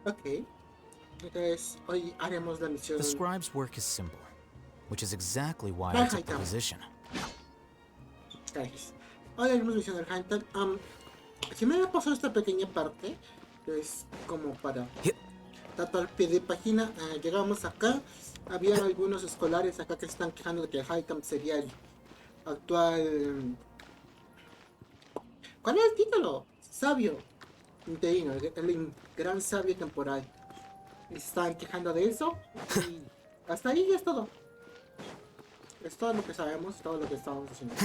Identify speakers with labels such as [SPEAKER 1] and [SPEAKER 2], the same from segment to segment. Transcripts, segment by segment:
[SPEAKER 1] Ok. Entonces, hoy haremos la
[SPEAKER 2] The
[SPEAKER 1] misión
[SPEAKER 2] scribe's work is simple, which is exactly why I took the
[SPEAKER 1] Alhaitham.
[SPEAKER 2] position.
[SPEAKER 1] Gracias. Hoy haremos misión del Alhaitham. Si me había pasado esta pequeña parte, es como para dato al pie de página. Llegamos acá. Habían algunos escolares acá que se están quejando de que el Alhaitham sería el actual. ¿Cuál es el título? Sabio interino, el gran sabio temporal. Y se están quejando de eso. Y hasta ahí es todo. Es todo lo que sabemos, todo lo que estamos haciendo.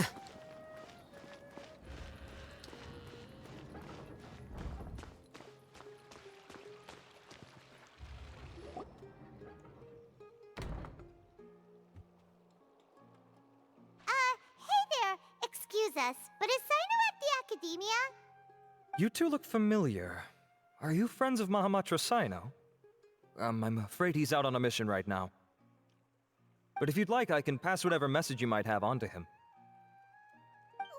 [SPEAKER 3] Hey there! Excuse us, but is Sino at the Academia?
[SPEAKER 4] You two look familiar. Are you friends of Mahamatra Sino? I'm afraid he's out on a mission right now. But if you'd like, I can pass whatever message you might have on to him.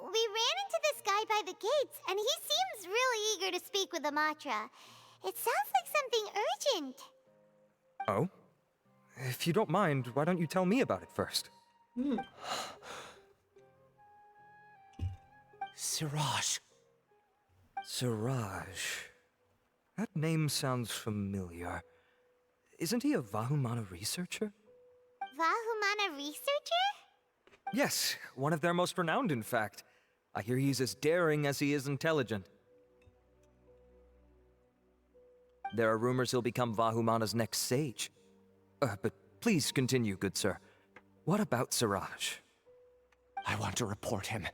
[SPEAKER 3] We ran into this guy by the gates, and he seems really eager to speak with Amatra. It sounds like something urgent.
[SPEAKER 4] Oh? If you don't mind, why don't you tell me about it first?
[SPEAKER 5] Siraj.
[SPEAKER 4] Siraj. That name sounds familiar. Isn't he a Vahumana researcher?
[SPEAKER 3] Vahumana researcher?
[SPEAKER 4] Yes, one of their most renowned, in fact. I hear he's as daring as he is intelligent. There are rumors he'll become Vahumana's next sage. But please continue, good sir. What about Siraj?
[SPEAKER 5] I want to report him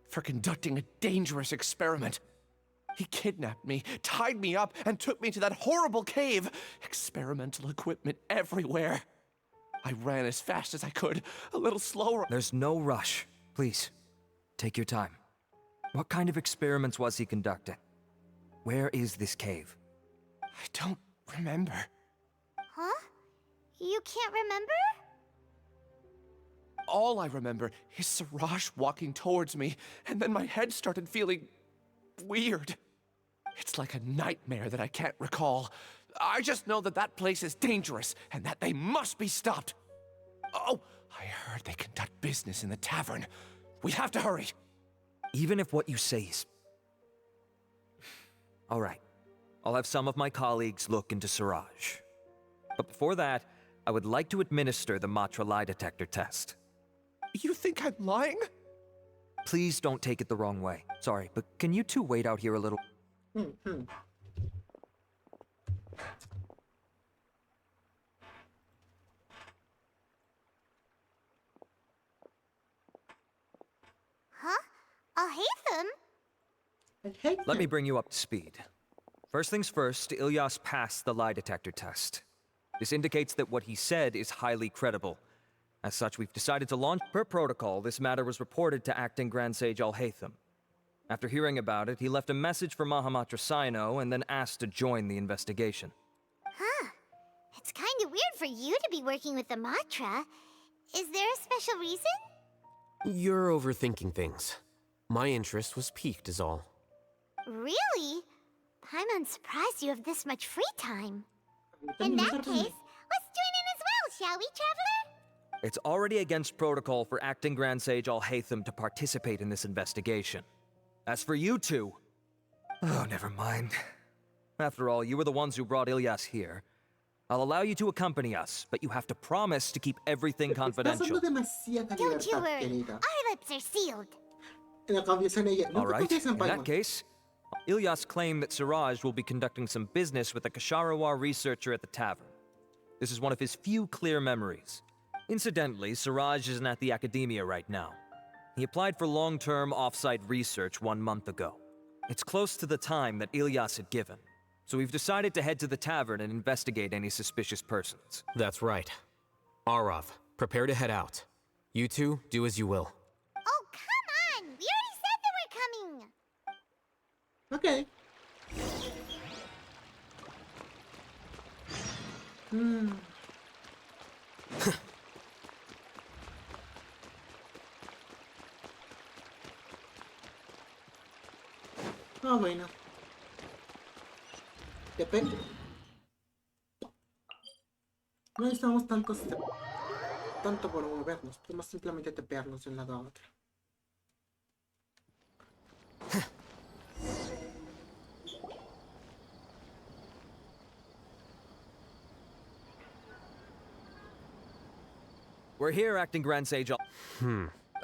[SPEAKER 5] for conducting a dangerous experiment. He kidnapped me, tied me up, and took me to that horrible cave. Experimental equipment everywhere. I ran as fast as I could, a little slower.
[SPEAKER 4] There's no rush. Please, take your time. What kind of experiments was he conducting? Where is this cave?
[SPEAKER 5] I don't remember.
[SPEAKER 3] Huh? You can't remember?
[SPEAKER 5] All I remember is Siraj walking towards me, and then my head started feeling weird. It's like a nightmare that I can't recall. I just know that that place is dangerous, and that they must be stopped. Oh, I heard they conduct business in the tavern. We have to hurry.
[SPEAKER 4] Even if what you say is... All right. I'll have some of my colleagues look into Siraj. But before that, I would like to administer the Matra lie detector test.
[SPEAKER 5] You think I'm lying?
[SPEAKER 4] Please don't take it the wrong way. Sorry, but can you two wait out here a little?
[SPEAKER 3] Huh? Alhaitham?
[SPEAKER 4] Let me bring you up to speed. First things first, Ilyas passed the lie detector test. This indicates that what he said is highly credible. As such, we've decided to launch... Per protocol, this matter was reported to Acting Grand Sage Alhaitham. After hearing about it, he left a message for Mahamatra Sino and then asked to join the investigation.
[SPEAKER 3] Huh. It's kinda weird for you to be working with Amatra. Is there a special reason?
[SPEAKER 6] You're overthinking things. My interest was piqued is all.
[SPEAKER 3] Really? I'm unsurprised you have this much free time. In that case, let's join in as well, shall we, Traveler?
[SPEAKER 4] It's already against protocol for Acting Grand Sage Alhaitham to participate in this investigation. As for you two... Oh, never mind. After all, you were the ones who brought Ilyas here. I'll allow you to accompany us, but you have to promise to keep everything confidential.
[SPEAKER 3] Don't you worry. Our lips are sealed.
[SPEAKER 4] All right, in that case, Ilyas claimed that Siraj will be conducting some business with a Kasharawar researcher at the tavern. This is one of his few clear memories. Incidentally, Siraj isn't at the academia right now. He applied for long-term off-site research 1 month ago. It's close to the time that Ilyas had given, so we've decided to head to the tavern and investigate any suspicious persons.
[SPEAKER 6] That's right. Arav, prepare to head out. You two, do as you will.
[SPEAKER 3] Oh, come on! We already said that we're coming!
[SPEAKER 1] Okay. Ah, bueno. Depende. No necesitamos tanto por movernos, podemos simplemente tepearnos de un lado a otro.
[SPEAKER 4] We're here, Acting Grand Sage.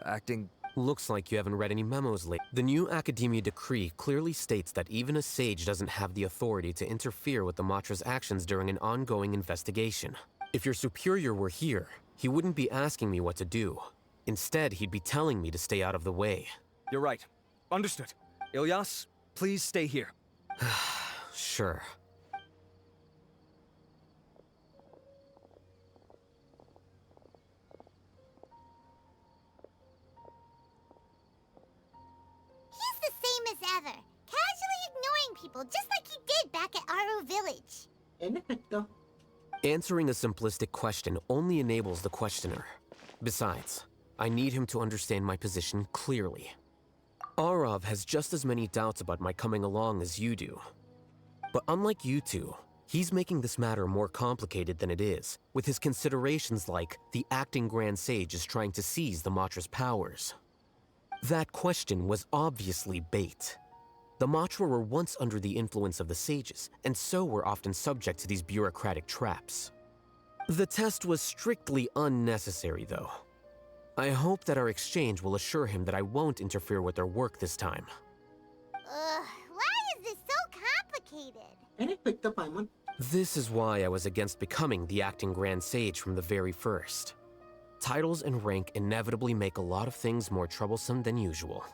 [SPEAKER 4] Acting...
[SPEAKER 6] Looks like you haven't read any memos lately. The new Academia decree clearly states that even a sage doesn't have the authority to interfere with the Matra's actions during an ongoing investigation. If your superior were here, he wouldn't be asking me what to do. Instead, he'd be telling me to stay out of the way.
[SPEAKER 4] You're right. Understood. Ilyas, please stay here.
[SPEAKER 6] Sure.
[SPEAKER 3] He's the same as ever, casually ignoring people just like he did back at Aru Village.
[SPEAKER 1] En efecto.
[SPEAKER 6] Answering a simplistic question only enables the questioner. Besides, I need him to understand my position clearly. Arav has just as many doubts about my coming along as you do. But unlike you two, he's making this matter more complicated than it is, with his considerations like the acting Grand Sage is trying to seize the Matra's powers. That question was obviously bait. The Matra were once under the influence of the sages, and so were often subject to these bureaucratic traps. The test was strictly unnecessary, though. I hope that our exchange will assure him that I won't interfere with their work this time.
[SPEAKER 3] Why is this so complicated?
[SPEAKER 1] En efecto, Paimon.
[SPEAKER 6] This is why I was against becoming the acting Grand Sage from the very first. Titles and rank inevitably make a lot of things more troublesome than usual.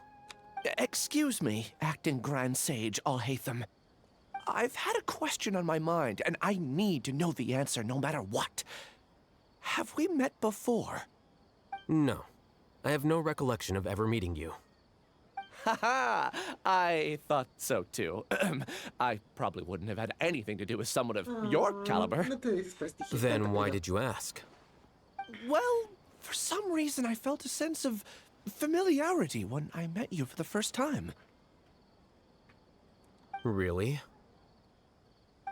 [SPEAKER 5] Excuse me, Acting Grand Sage Alhaitham. I've had a question on my mind, and I need to know the answer no matter what. Have we met before?
[SPEAKER 6] No. I have no recollection of ever meeting you.
[SPEAKER 5] Haha! I thought so too. I probably wouldn't have had anything to do with someone of your caliber.
[SPEAKER 1] No te desprestigies
[SPEAKER 6] Then
[SPEAKER 1] tanto,
[SPEAKER 6] why
[SPEAKER 1] pero-
[SPEAKER 6] did you ask?
[SPEAKER 5] Well, for some reason I felt a sense of familiarity when I met you for the first time.
[SPEAKER 6] Really?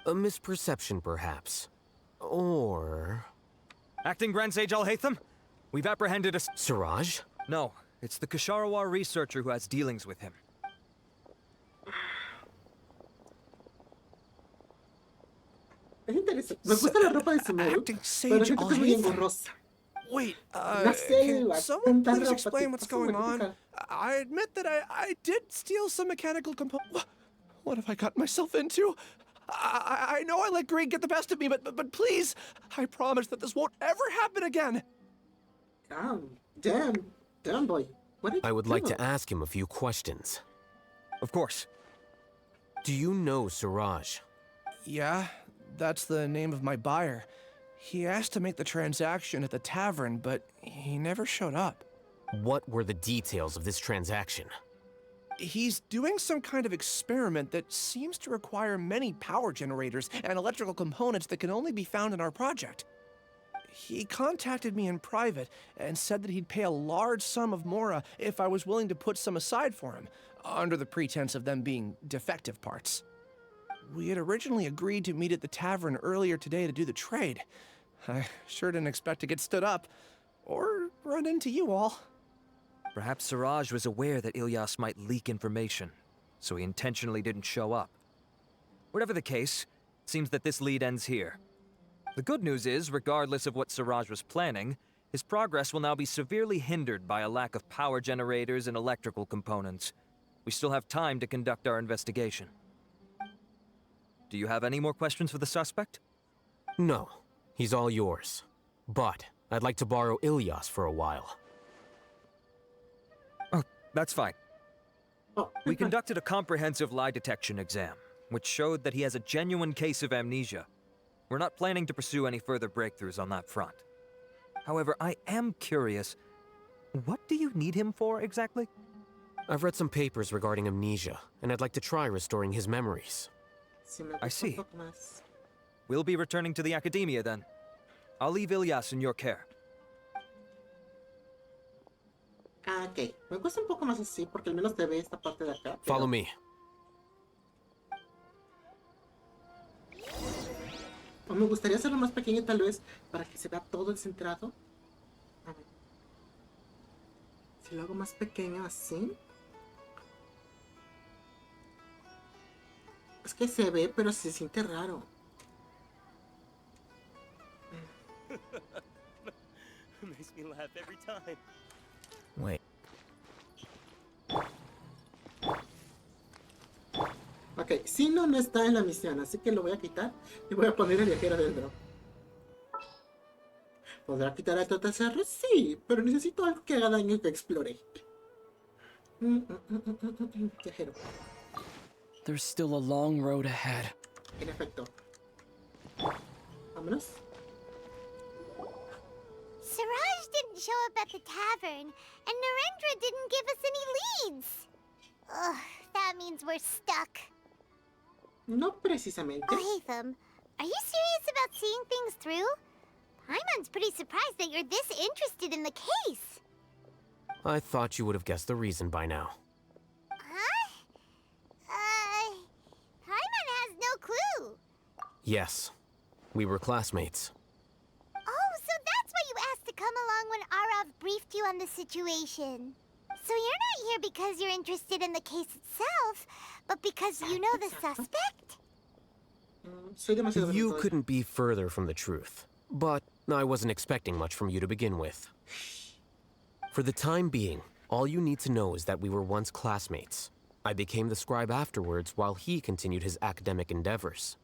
[SPEAKER 6] A misperception, perhaps. Or...
[SPEAKER 4] Acting Grand Sage Alhaitham, we've apprehended a...
[SPEAKER 6] Siraj?
[SPEAKER 4] No, it's the Kasharawar researcher who has dealings with him.
[SPEAKER 1] Es interesante. Me gusta la ropa de Sumeru,
[SPEAKER 5] Acting
[SPEAKER 1] pero
[SPEAKER 5] Sage
[SPEAKER 1] siento que es muy
[SPEAKER 5] Alhaitham.
[SPEAKER 1] engorrosa.
[SPEAKER 5] Wait,
[SPEAKER 1] La
[SPEAKER 5] can
[SPEAKER 1] selva,
[SPEAKER 5] someone
[SPEAKER 1] tanta
[SPEAKER 5] please
[SPEAKER 1] ropa,
[SPEAKER 5] explain
[SPEAKER 1] te
[SPEAKER 5] what's
[SPEAKER 1] paso
[SPEAKER 5] going on?
[SPEAKER 1] vertical.
[SPEAKER 5] I admit that I did steal some mechanical components. What have I got myself into? I know I let greed get the best of me, but please, I promise that this won't ever happen again.
[SPEAKER 1] Damn, boy. What did
[SPEAKER 6] I would
[SPEAKER 1] you
[SPEAKER 6] like
[SPEAKER 1] do?
[SPEAKER 6] to ask him a few questions.
[SPEAKER 4] Of course.
[SPEAKER 6] Do you know Siraj?
[SPEAKER 5] Yeah, that's the name of my buyer. He asked to make the transaction at the tavern, but he never showed up.
[SPEAKER 6] What were the details of this transaction?
[SPEAKER 5] He's doing some kind of experiment that seems to require many power generators and electrical components that can only be found in our project. He contacted me in private and said that he'd pay a large sum of Mora if I was willing to put some aside for him, under the pretense of them being defective parts. We had originally agreed to meet at the tavern earlier today to do the trade. I sure didn't expect to get stood up, or run into you all.
[SPEAKER 4] Perhaps Siraj was aware that Ilyas might leak information, so he intentionally didn't show up. Whatever the case, it seems that this lead ends here. The good news is, regardless of what Siraj was planning, his progress will now be severely hindered by a lack of power generators and electrical components. We still have time to conduct our investigation. Do you have any more questions for the suspect?
[SPEAKER 6] No. He's all yours. But I'd like to borrow Ilyas for a while.
[SPEAKER 4] Oh, that's fine.
[SPEAKER 1] Oh,
[SPEAKER 4] We conducted a comprehensive lie detection exam, which showed that he has a genuine case of amnesia. We're not planning to pursue any further breakthroughs on that front. However, I am curious, what do you need him for exactly?
[SPEAKER 6] I've read some papers regarding amnesia, and I'd like to try restoring his memories.
[SPEAKER 1] Si me
[SPEAKER 4] I
[SPEAKER 1] gusta
[SPEAKER 4] see.
[SPEAKER 1] un poco más.
[SPEAKER 4] We'll be returning to the Academia then. I'll leave Ilyas in your care.
[SPEAKER 1] Ok. Me gusta un poco más así, porque al menos te ve esta parte de acá.
[SPEAKER 6] Follow
[SPEAKER 1] pero-
[SPEAKER 6] me.
[SPEAKER 1] O me gustaría hacerlo más pequeño tal vez para que se vea todo el centrado. A ver. Si lo hago más pequeño así. Es que se ve, pero se siente raro.
[SPEAKER 7] Makes me laugh every time.
[SPEAKER 2] Wait.
[SPEAKER 1] Ok, si no está en la misión, así que lo voy a quitar y voy a poner el viajero dentro. ¿Podrá quitar el TTCR? Sí, pero necesito algo que haga daño y que explore. Viajero.
[SPEAKER 8] There's still a long road ahead.
[SPEAKER 1] En efecto. Vámonos.
[SPEAKER 3] Siraj didn't show up at the tavern, and Narendra didn't give us any leads. Ugh, that means we're stuck.
[SPEAKER 1] No precisamente.
[SPEAKER 3] Alhaitham, are you serious about seeing things through? Paimon's pretty surprised that you're this interested in the case.
[SPEAKER 6] I thought you would have guessed the reason by now.
[SPEAKER 3] Huh? Paimon has no clue.
[SPEAKER 6] Yes, we were classmates.
[SPEAKER 3] Oh, so that's why you asked to come along when Arav briefed you on the situation. So you're not here because you're interested in the case itself, but because you know the suspect?
[SPEAKER 1] Soy demasiado
[SPEAKER 6] You
[SPEAKER 1] brutal.
[SPEAKER 6] couldn't be further from the truth, but I wasn't expecting much from you to begin with. For the time being, all you need to know is that we were once classmates. I became the scribe afterwards while he continued his academic endeavors.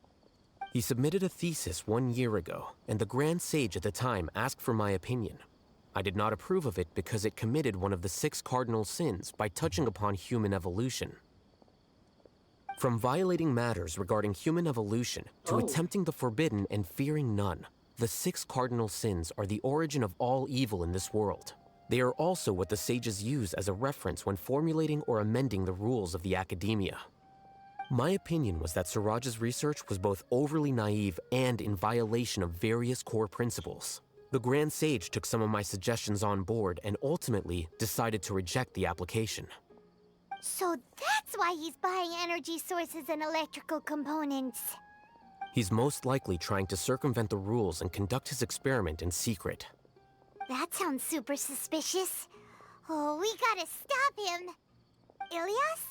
[SPEAKER 6] He submitted a thesis 1 year ago, and the Grand Sage at the time asked for my opinion. I did not approve of it because it committed one of the 6 cardinal sins by touching upon human evolution. From violating matters regarding human evolution to attempting the forbidden and fearing none, the 6 cardinal sins are the origin of all evil in this world. They are also what the sages use as a reference when formulating or amending the rules of the academia. My opinion was that Siraj's research was both overly naive and in violation of various core principles. The Grand Sage took some of my suggestions on board and ultimately decided to reject the application.
[SPEAKER 3] So that's why he's buying energy sources and electrical components.
[SPEAKER 6] He's most likely trying to circumvent the rules and conduct his experiment in secret.
[SPEAKER 3] That sounds super suspicious. Oh, we gotta stop him. Ilyas,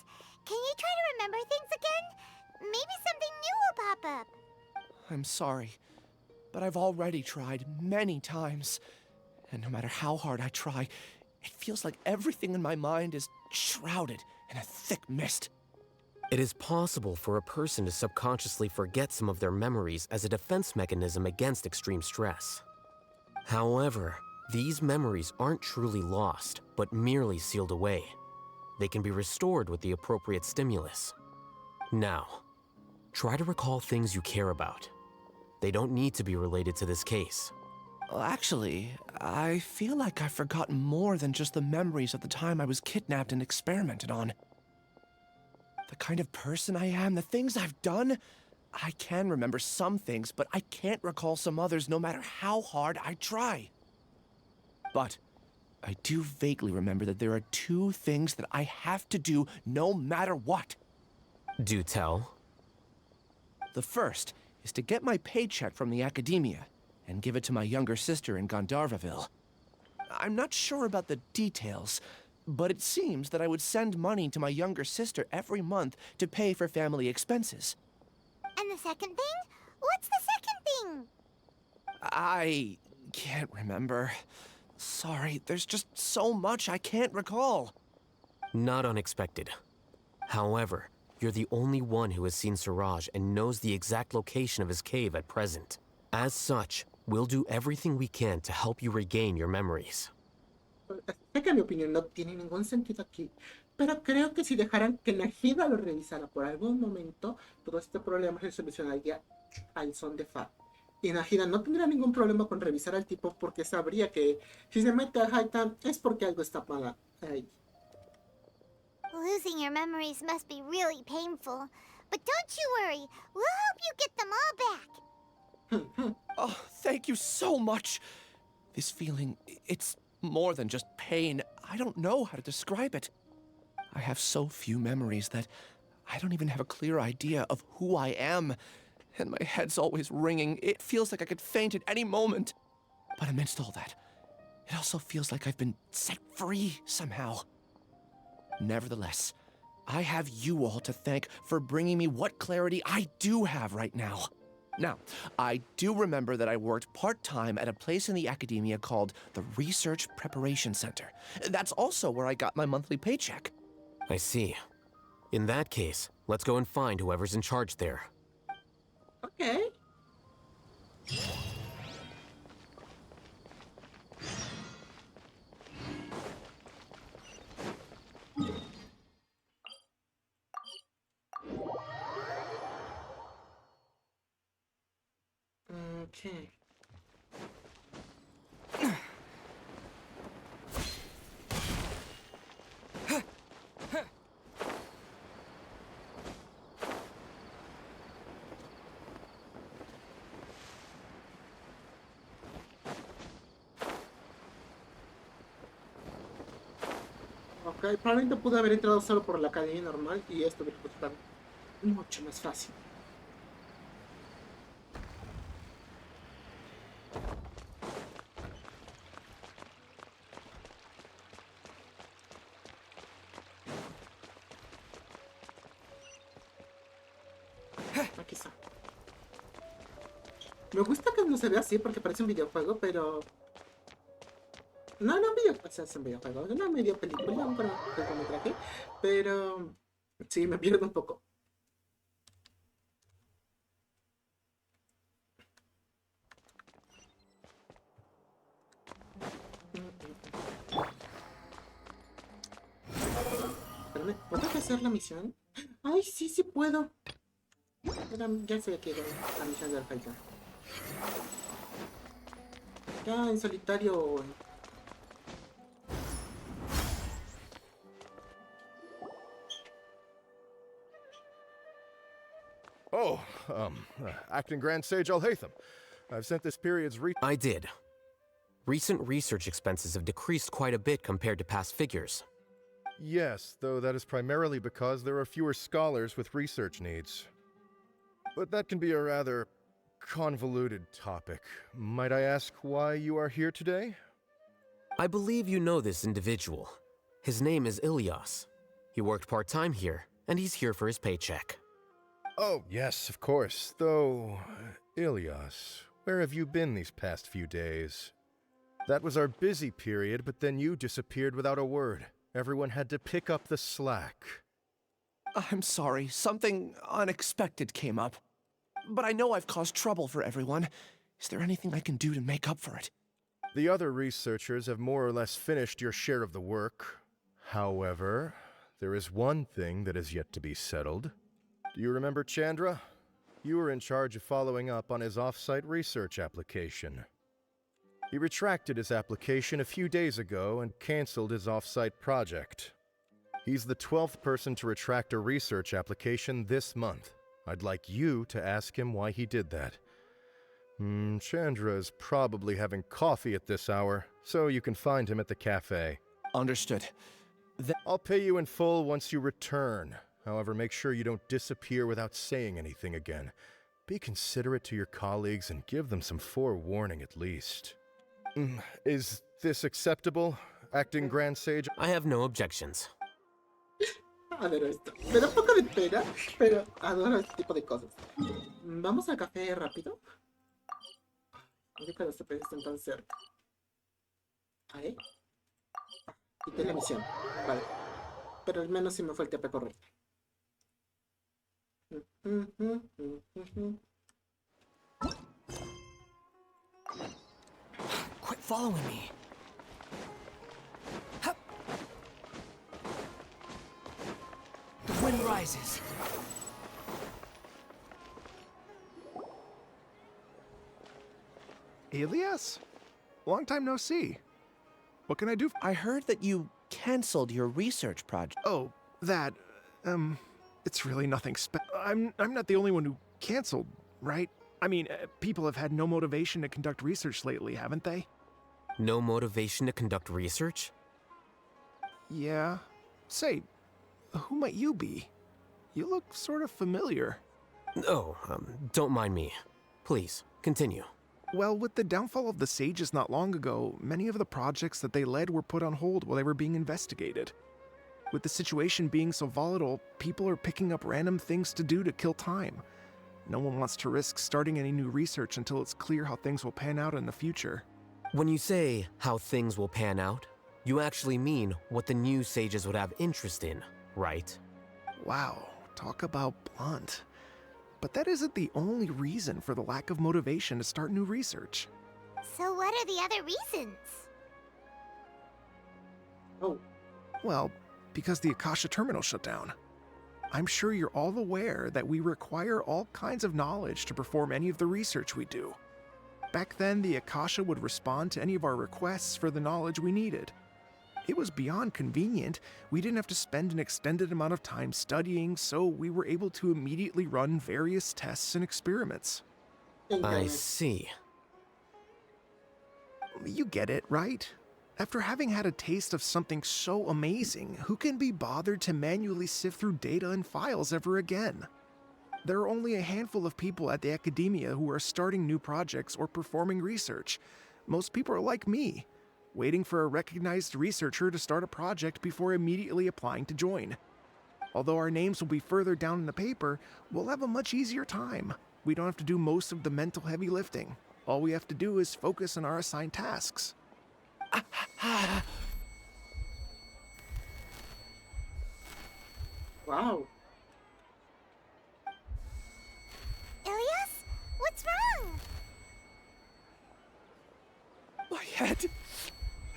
[SPEAKER 3] can you try to remember things again? Maybe something new will pop up.
[SPEAKER 5] I'm sorry, but I've already tried many times. And no matter how hard I try, it feels like everything in my mind is shrouded in a thick mist.
[SPEAKER 6] It is possible for a person to subconsciously forget some of their memories as a defense mechanism against extreme stress. However, these memories aren't truly lost, but merely sealed away. They can be restored with the appropriate stimulus. Now, try to recall things you care about. They don't need to be related to this case.
[SPEAKER 5] Well, actually, I feel like I've forgotten more than just the memories of the time I was kidnapped and experimented on. The kind of person I am, the things I've done, I can remember some things, but I can't recall some others no matter how hard I try. But I do vaguely remember that there are 2 things that I have to do no matter what.
[SPEAKER 6] Do tell.
[SPEAKER 5] The first is to get my paycheck from the academia and give it to my younger sister in Gandharvaville. I'm not sure about the details, but it seems that I would send money to my younger sister every month to pay for family expenses.
[SPEAKER 3] And the second thing? What's the second thing?
[SPEAKER 5] I can't remember. Sorry, there's just so much I can't recall.
[SPEAKER 6] Not unexpected. However, you're the only one who has seen Siraj and knows the exact location of his cave at present. As such, we'll do everything we can to help you regain your memories.
[SPEAKER 1] Sé que mi opinión no tiene ningún sentido aquí, pero creo que si dejaran que Najida lo revisara por algún momento, todo este problema se solucionaría al son de fa. Y Najida no tendría ningún problema con revisar al tipo porque sabría que si se mete a Alhaitham es porque algo está mal ahí.
[SPEAKER 3] Losing your memories must be really painful. But don't you worry, we'll help you get them all back.
[SPEAKER 5] Oh, thank you so much. This feeling, it's more than just pain. I don't know how to describe it. I have so few memories that I don't even have a clear idea of who I am. and my head's always ringing. It feels like I could faint at any moment. But amidst all that, it also feels like I've been set free somehow. Nevertheless, I have you all to thank for bringing me what clarity I do have right now. Now, I do remember that I worked part-time at a place in the academia called the Research Preparation Center. That's also where I got my monthly paycheck.
[SPEAKER 6] I see. In that case, let's go and find whoever's in charge there.
[SPEAKER 1] Okay. Okay. Ok, probablemente pude haber entrado solo por la academia normal y esto hubiera costado mucho más fácil. Aquí está. Me gusta que no se vea así porque parece un videojuego, pero... No, no o sea, es un videojuego, no medio película, un cortometraje, pero sí, me pierdo un poco. Espérame, ¿puedo hacer la misión? Ay, sí, sí puedo. Ya sé que era la misión de Alhaitham. Ya en solitario.
[SPEAKER 9] Oh, Acting Grand Sage Alhaitham. I've sent this period's
[SPEAKER 6] I did. Recent research expenses have decreased quite a bit compared to past figures.
[SPEAKER 9] Yes, though that is primarily because there are fewer scholars with research needs. But that can be a rather convoluted topic. Might I ask why you are here today?
[SPEAKER 6] I believe you know this individual. His name is Ilyas. He worked part-time here, and he's here for his paycheck.
[SPEAKER 9] Oh, yes, of course. Though, Ilyas, where have you been these past few days? That was our busy period, but then you disappeared without a word. Everyone had to pick up the slack.
[SPEAKER 5] I'm sorry, something unexpected came up. But I know I've caused trouble for everyone. Is there anything I can do to make up for it?
[SPEAKER 9] The other researchers have more or less finished your share of the work. However, there is one thing that is yet to be settled. Do you remember Chandra? You were in charge of following up on his off-site research application. He retracted his application a few days ago and canceled his off-site project. He's the 12th person to retract a research application this month. I'd like you to ask him why he did that. Chandra is probably having coffee at this hour, so you can find him at the cafe.
[SPEAKER 5] Understood.
[SPEAKER 9] I'll pay you in full once you return. However, make sure you don't disappear without saying anything again. Be considerate to your colleagues and give them some forewarning at least. Is this acceptable, Acting Grand Sage?
[SPEAKER 6] I have no objections.
[SPEAKER 1] Adoro esto. Me da un poco de pena, pero adoro este tipo de cosas. Vamos al café rápido. Ahorita los CPs están tan cerca. Ahí. Quité la misión. Vale. Pero al menos sí me fue el TP correcto.
[SPEAKER 8] Quit following me. Hup. The wind rises.
[SPEAKER 10] Ilyas? Long time no see. What can I do?
[SPEAKER 5] I heard that you canceled your research project.
[SPEAKER 10] Oh, that, it's really nothing I'm not the only one who canceled, right? I mean, people have had no motivation to conduct research lately, haven't they?
[SPEAKER 6] No motivation to conduct research?
[SPEAKER 10] Yeah. Say, who might you be? You look sort of familiar.
[SPEAKER 6] Oh, don't mind me. Please, continue.
[SPEAKER 10] Well, with the downfall of the Sages not long ago, many of the projects that they led were put on hold while they were being investigated. With the situation being so volatile, people are picking up random things to do to kill time. No one wants to risk starting any new research until it's clear how things will pan out in the future.
[SPEAKER 6] When you say how things will pan out, you actually mean what the new Sages would have interest in, right?
[SPEAKER 10] Wow, talk about blunt. But that isn't the only reason for the lack of motivation to start new research.
[SPEAKER 3] So what are the other reasons?
[SPEAKER 1] Oh.
[SPEAKER 10] Well, because the Akasha terminal shut down. I'm sure you're all aware that we require all kinds of knowledge to perform any of the research we do. Back then, the Akasha would respond to any of our requests for the knowledge we needed. It was beyond convenient. We didn't have to spend an extended amount of time studying, so we were able to immediately run various tests and experiments.
[SPEAKER 6] I see.
[SPEAKER 10] You get it, right? After having had a taste of something so amazing, who can be bothered to manually sift through data and files ever again? There are only a handful of people at the academia who are starting new projects or performing research. Most people are like me, waiting for a recognized researcher to start a project before immediately applying to join. Although our names will be further down in the paper, we'll have a much easier time. We don't have to do most of the mental heavy lifting. All we have to do is focus on our assigned tasks.
[SPEAKER 1] Wow.
[SPEAKER 3] Ilias? What's wrong?
[SPEAKER 5] My head.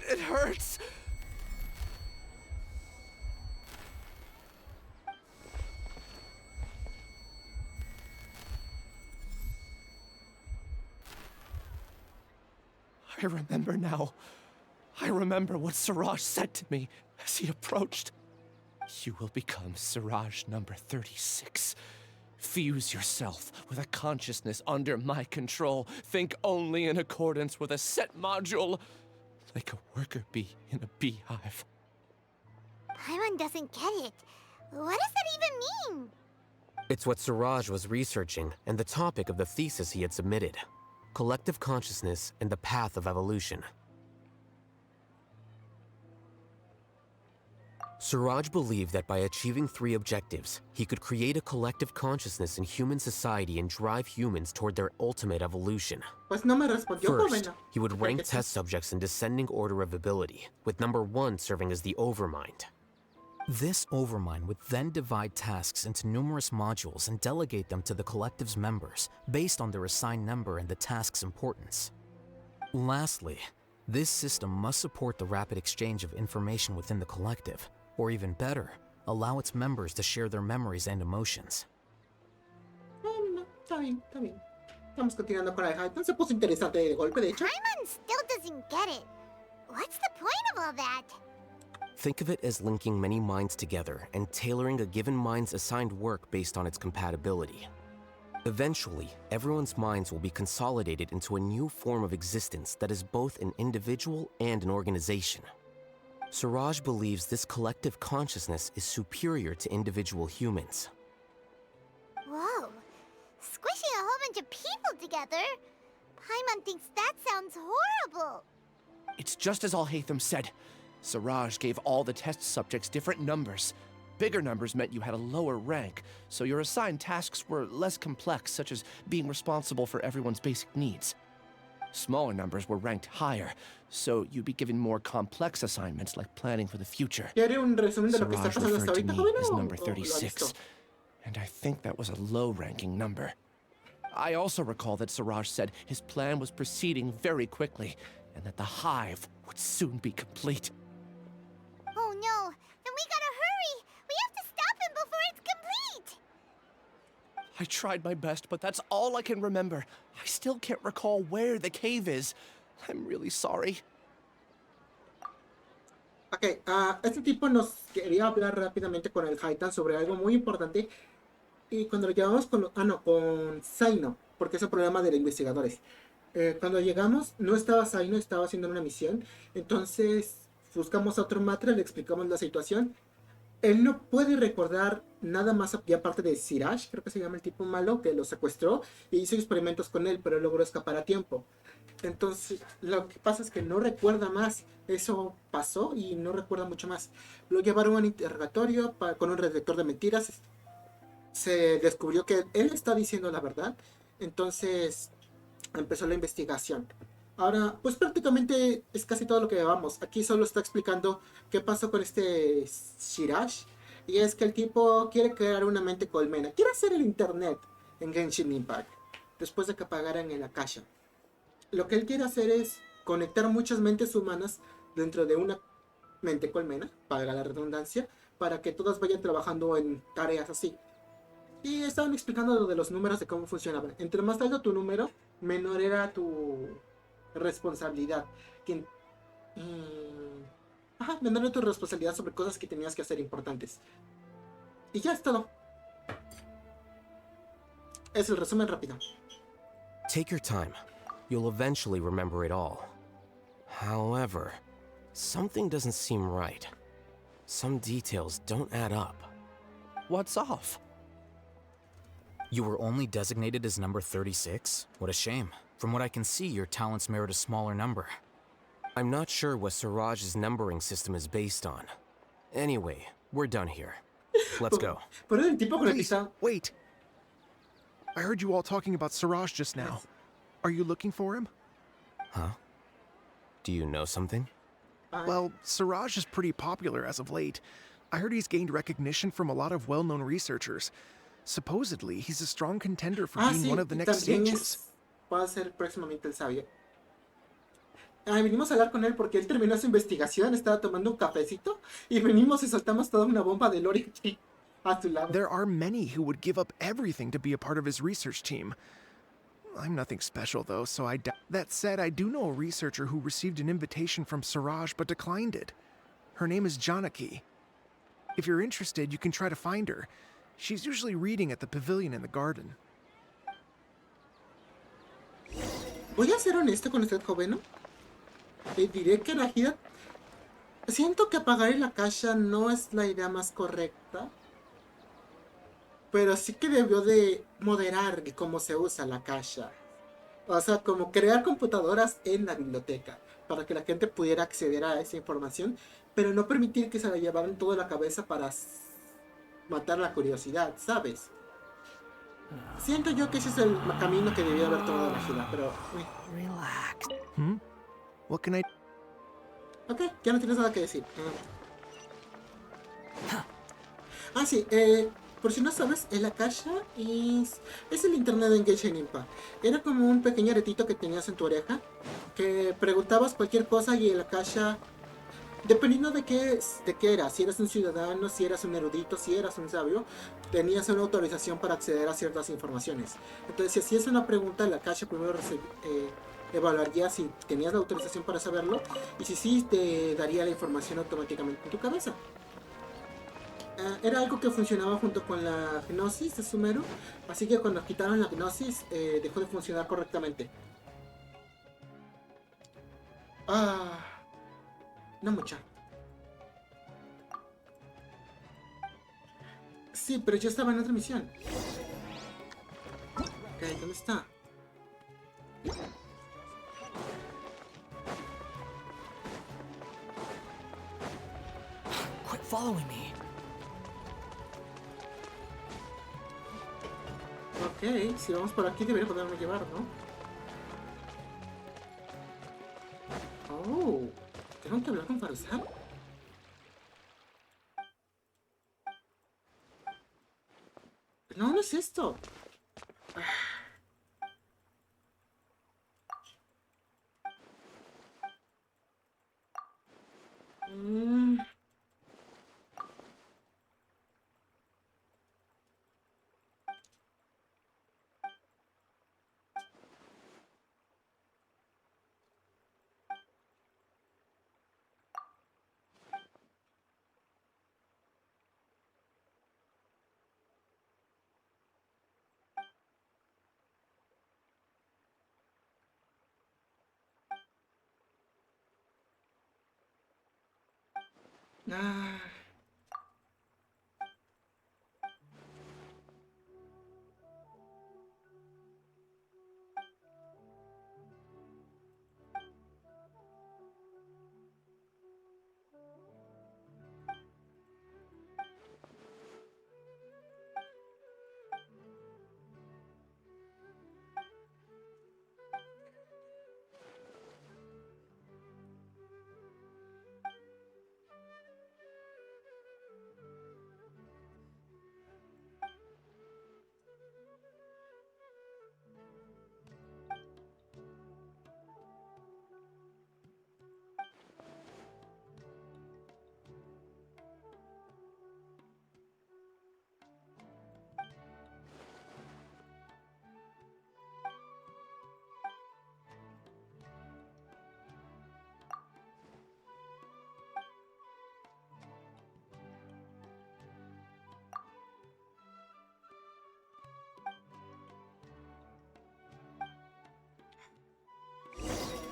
[SPEAKER 5] It hurts. I remember now. I remember what Siraj said to me as he approached. You will become Siraj number 36. Fuse yourself with a consciousness under my control. Think only in accordance with a set module, like a worker bee in a beehive.
[SPEAKER 3] Paimon doesn't get it. What does that even mean?
[SPEAKER 6] It's what Siraj was researching and the topic of the thesis he had submitted. Collective consciousness and the path of evolution. Siraj believed that by achieving 3 objectives, he could create a collective consciousness in human society and drive humans toward their ultimate evolution.
[SPEAKER 1] Pues no me respondió,
[SPEAKER 6] First,
[SPEAKER 1] joven.
[SPEAKER 6] he would rank test subjects in descending order of ability, with number 1 serving as the overmind. This overmind would then divide tasks into numerous modules and delegate them to the collective's members, based on their assigned number and the task's importance. Lastly, this system must support the rapid exchange of information within the collective, or even better, allow its members to share their memories and emotions.
[SPEAKER 1] No, está bien, está bien. Estamos continuando con Alhaitham. Se puso interesante de golpe, de hecho.
[SPEAKER 3] Paimon still doesn't get it. What's the point of all that?
[SPEAKER 6] Think of it as linking many minds together and tailoring a given mind's assigned work based on its compatibility. Eventually, everyone's minds will be consolidated into a new form of existence that is both an individual and an organization. Siraj believes this collective consciousness is superior to individual humans.
[SPEAKER 3] Whoa. Squishing a whole bunch of people together? Paimon thinks that sounds horrible.
[SPEAKER 5] It's just as Alhaitham said. Siraj gave all the test subjects different numbers. Bigger numbers meant you had a lower rank, so your assigned tasks were less complex, such as being responsible for everyone's basic needs. Smaller numbers were ranked higher, so you'd be given more complex assignments like planning for the future.
[SPEAKER 1] ¿Quiere un resumen de lo que está
[SPEAKER 5] Siraj
[SPEAKER 1] pasando hasta
[SPEAKER 5] referred to
[SPEAKER 1] ahorita,
[SPEAKER 5] me
[SPEAKER 1] joven?
[SPEAKER 5] as
[SPEAKER 1] ¿O
[SPEAKER 5] number
[SPEAKER 1] lo ha
[SPEAKER 5] 36,
[SPEAKER 1] visto?
[SPEAKER 5] and I think that was a low-ranking number. I also recall that Siraj said his plan was proceeding very quickly, and that the hive would soon be complete.
[SPEAKER 3] Oh no, then we gotta hurry! We have to stop him before it's complete!
[SPEAKER 5] I tried my best, but that's all I can remember. I still can't recall where the cave is. I'm really sorry.
[SPEAKER 1] Ok, este tipo nos quería hablar rápidamente con el Alhaitham sobre algo muy importante. Y cuando lo llevamos con... con Zaino, porque es el problema de los investigadores. Cuando llegamos, no estaba Zaino, estaba haciendo una misión. Entonces, buscamos a otro matre, le explicamos la situación. Él no puede recordar nada más y aparte de Siraj, creo que se llama el tipo malo, que lo secuestró y hizo experimentos con él, pero logró escapar a tiempo. Entonces, lo que pasa es que no recuerda más. Eso pasó y no recuerda mucho más. Lo llevaron a un interrogatorio con un detector de mentiras. Se descubrió que él está diciendo la verdad. Entonces, empezó la investigación. Ahora, pues prácticamente es casi todo lo que llevamos. Aquí solo está explicando qué pasó con este Shirash. Y es que el tipo quiere crear una mente colmena. Quiere hacer el internet en Genshin Impact. Después de que pagaran el Akasha. Lo que él quiere hacer es conectar muchas mentes humanas dentro de una mente colmena, para la redundancia, para que todas vayan trabajando en tareas así. Y estaban explicando lo de los números de cómo funcionaban. Entre más alto tu número, menor era tu responsabilidad. Quien, menor era tu responsabilidad sobre cosas que tenías que hacer importantes. Y ya es todo. Es el resumen rápido.
[SPEAKER 6] Take your time. You'll eventually remember it all. However, something doesn't seem right. Some details don't add up.
[SPEAKER 5] What's off?
[SPEAKER 2] You were only designated as number 36? What a shame. From what I can see, your talents merit a smaller number.
[SPEAKER 6] I'm not sure what Siraj's numbering system is based on. Anyway, we're done here. Let's go.
[SPEAKER 10] Please, wait. I heard you all talking about Siraj just now. Are you looking for him?
[SPEAKER 6] Huh? Do you know something?
[SPEAKER 10] Well, Siraj is pretty popular as of late. I heard he's gained recognition from a lot of well-known researchers. Supposedly, he's a strong contender for being one of the next sages.
[SPEAKER 1] Va ser próximamente el sabio. Venimos a hablar con él porque él terminó su investigación, estaba tomando un cafecito y venimos y soltamos toda una bomba de lore aquí a su lado.
[SPEAKER 10] There are many who would give up everything to be a part of his research team. I'm nothing special though, so I doubt. That said, I do know a researcher who received an invitation from Siraj but declined it. Her name is Janaki. If you're interested, you can try to find her. She's usually reading at the pavilion in the garden.
[SPEAKER 1] Voy a ser honesto con usted, joven. Le diré que la gira... Siento que apagar el Akasha no es la idea más correcta. Pero sí que debió de moderar cómo se usa la Akasha. O sea, como crear computadoras en la biblioteca. Para que la gente pudiera acceder a esa información. Pero no permitir que se la llevaran toda la cabeza para matar la curiosidad, ¿sabes? Siento yo que ese es el camino que debió haber tomado la gira, pero...
[SPEAKER 8] Relax.
[SPEAKER 10] What can I...
[SPEAKER 1] Ok, ya no tienes nada que decir. Sí, por si no sabes, el Akasha es el internet de Genshin Impact. Era como un pequeño aretito que tenías en tu oreja, que preguntabas cualquier cosa y el Akasha, dependiendo de qué eras, si eras un ciudadano, si eras un erudito, si eras un sabio, tenías una autorización para acceder a ciertas informaciones. Entonces, si hacías una pregunta, el Akasha primero evaluaría si tenías la autorización para saberlo, y si sí, te daría la información automáticamente en tu cabeza. Era algo que funcionaba junto con la gnosis de Sumeru, así que cuando quitaron la gnosis, dejó de funcionar correctamente. No mucha. Sí, pero yo estaba en otra misión. Ok, ¿dónde está?
[SPEAKER 8] Quit following me.
[SPEAKER 1] Ok, si vamos por aquí debería poderme llevar, ¿no? Oh, ¿tengo que hablar con Faruzan? No, no es esto.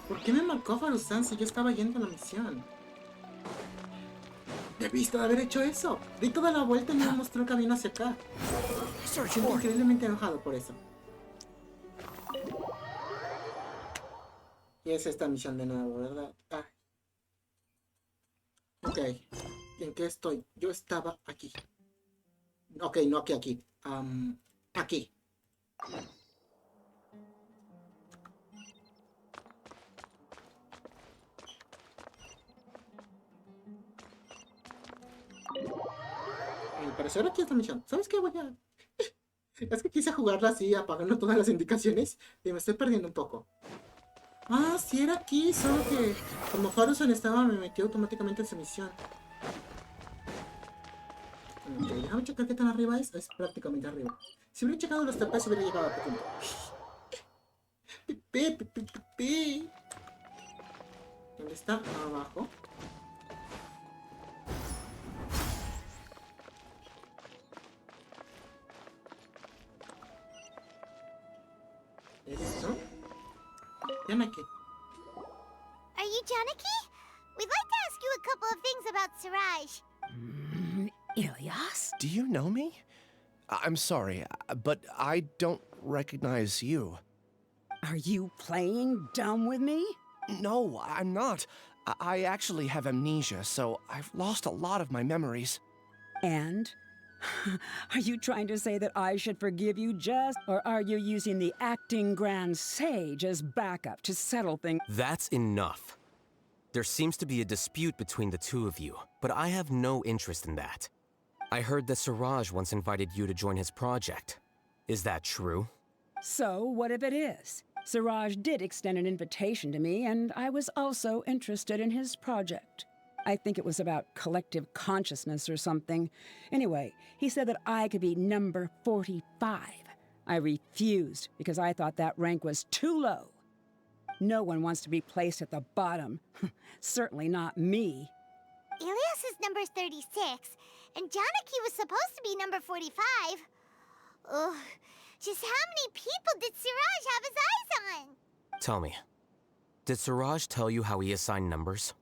[SPEAKER 1] ¿Por qué me marcó Faruzan si yo estaba yendo a la misión? Debiste de haber hecho eso. Di toda la vuelta y me mostró el camino hacia acá. Me siento increíblemente enojado por eso. Y es esta misión de nuevo, ¿verdad? Ah. Ok. ¿En qué estoy? Yo estaba aquí. Ok, no aquí. Aquí. Al parecer aquí es la misión. ¿Sabes qué? Voy a... Es que quise jugarla así, apagando todas las indicaciones. Y me estoy perdiendo un poco. Ah, sí era aquí, solo que como Faruzan estaba, me metió automáticamente en su misión. Ok, déjame checar qué tan arriba es. Es prácticamente arriba. Si hubiera checado los TPs, hubiera llegado a punto. Pi. ¿Dónde está? Abajo. ¿Esto? Janaki.
[SPEAKER 3] Are you Janaki? We'd like to ask you a couple of things about Siraj.
[SPEAKER 11] Ilyas?
[SPEAKER 5] Do you know me? I'm sorry, but I don't recognize you.
[SPEAKER 11] Are you playing dumb with me?
[SPEAKER 5] No, I'm not. I actually have amnesia, so I've lost a lot of my memories.
[SPEAKER 11] And? Are you trying to say that I should forgive you just, or are you using the acting grand sage as backup to settle things?
[SPEAKER 6] That's enough. There seems to be a dispute between the two of you, but I have no interest in that. I heard that Siraj once invited you to join his project. Is that true?
[SPEAKER 11] So, what if it is? Siraj did extend an invitation to me, and I was also interested in his project. I think it was about collective consciousness or something. Anyway, he said that I could be number 45. I refused because I thought that rank was too low. No one wants to be placed at the bottom. Certainly not me.
[SPEAKER 3] Ilias is number 36, and Janaki was supposed to be number 45. Ugh. Just how many people did Siraj have his eyes on?
[SPEAKER 6] Tell me, did Siraj tell you how he assigned numbers?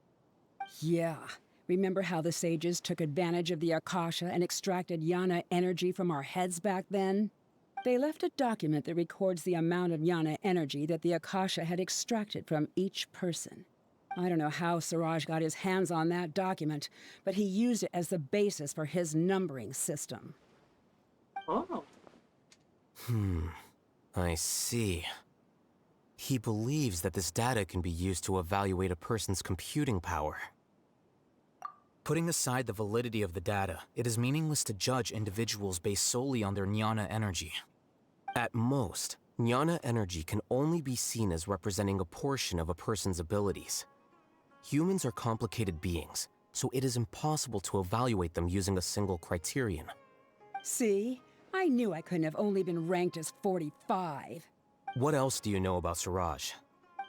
[SPEAKER 11] Yeah. Remember how the sages took advantage of the Akasha and extracted Yana energy from our heads back then? They left a document that records the amount of Yana energy that the Akasha had extracted from each person. I don't know how Siraj got his hands on that document, but he used it as the basis for his numbering system.
[SPEAKER 1] Oh.
[SPEAKER 6] I see. He believes that this data can be used to evaluate a person's computing power. Putting aside the validity of the data, it is meaningless to judge individuals based solely on their jnana energy. At most, jnana energy can only be seen as representing a portion of a person's abilities. Humans are complicated beings, so it is impossible to evaluate them using a single criterion.
[SPEAKER 11] See? I knew I couldn't have only been ranked as 45.
[SPEAKER 6] What else do you know about Siraj?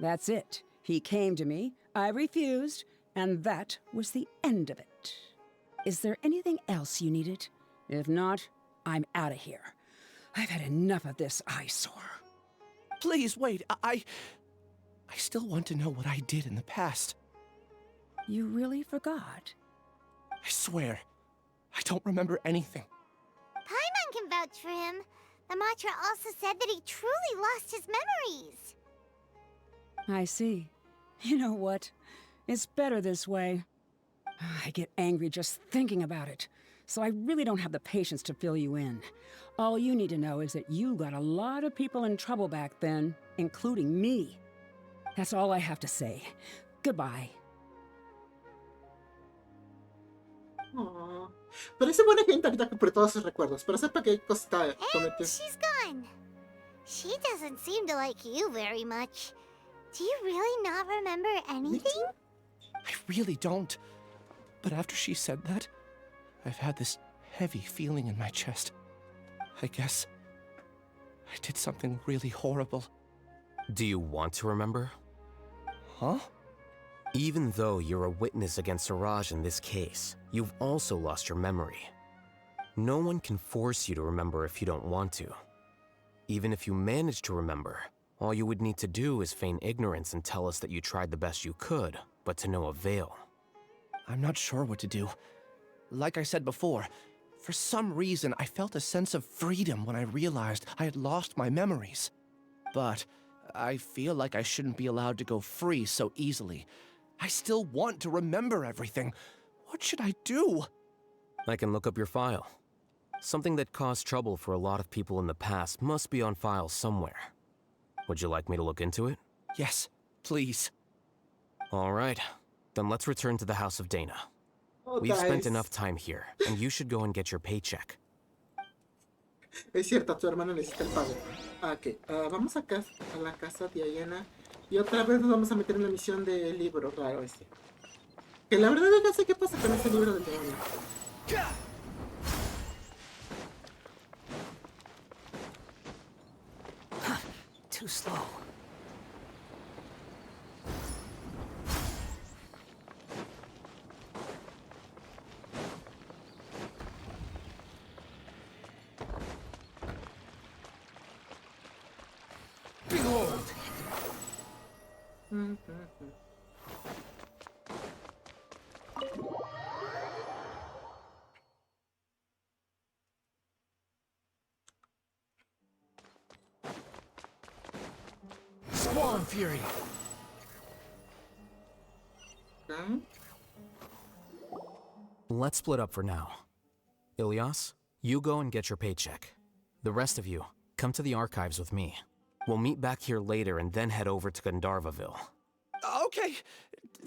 [SPEAKER 11] That's it. He came to me, I refused, and that was the end of it. Is there anything else you needed? If not, I'm out of here. I've had enough of this eyesore.
[SPEAKER 5] Please, wait, I still want to know what I did in the past.
[SPEAKER 11] You really forgot?
[SPEAKER 5] I swear, I don't remember anything.
[SPEAKER 3] Paimon can vouch for him. The mantra also said that he truly lost his memories.
[SPEAKER 11] I see. You know what? It's better this way. I get angry just thinking about it, so I really don't have the patience to fill you in. All you need to know is that you got a lot of people in trouble back then, including me. That's all I have to say. Goodbye.
[SPEAKER 1] Oh. Parece buena gente ahorita por todos sus recuerdos, pero sepa que hay cosita cometió.
[SPEAKER 3] And she's gone. She doesn't seem to like you very much. Do you really not remember anything?
[SPEAKER 5] I really don't. But after she said that, I've had this heavy feeling in my chest. I guess I did something really horrible.
[SPEAKER 6] Do you want to remember?
[SPEAKER 5] Huh?
[SPEAKER 6] Even though you're a witness against Siraj in this case, you've also lost your memory. No one can force you to remember if you don't want to. Even if you manage to remember, All you would need to do is feign ignorance and tell us that you tried the best you could, but to no avail.
[SPEAKER 5] I'm not sure what to do. Like I said before, for some reason I felt a sense of freedom when I realized I had lost my memories. But I feel like I shouldn't be allowed to go free so easily. I still want to remember everything. What should I do?
[SPEAKER 6] I can look up your file. Something that caused trouble for a lot of people in the past must be on file somewhere. Would you like me to look into it?
[SPEAKER 5] Yes, please.
[SPEAKER 6] All right. Then let's return to the House of Dana.
[SPEAKER 1] Oh,
[SPEAKER 6] We've spent enough time here, and you should go and get your paycheck.
[SPEAKER 1] Es cierto, tu hermano necesita el pago. Ok, vamos acá a la casa de Diana. Y otra vez nos vamos a meter en la misión del libro raro este. Que la verdad no sé qué pasa con ese libro del demonio.
[SPEAKER 8] Too slow. Behold! Swan Fury!
[SPEAKER 6] Let's split up for now. Ilias, you go and get your paycheck. The rest of you, come to the archives with me. We'll meet back here later and then head over to Gandharvaville.
[SPEAKER 5] Okay,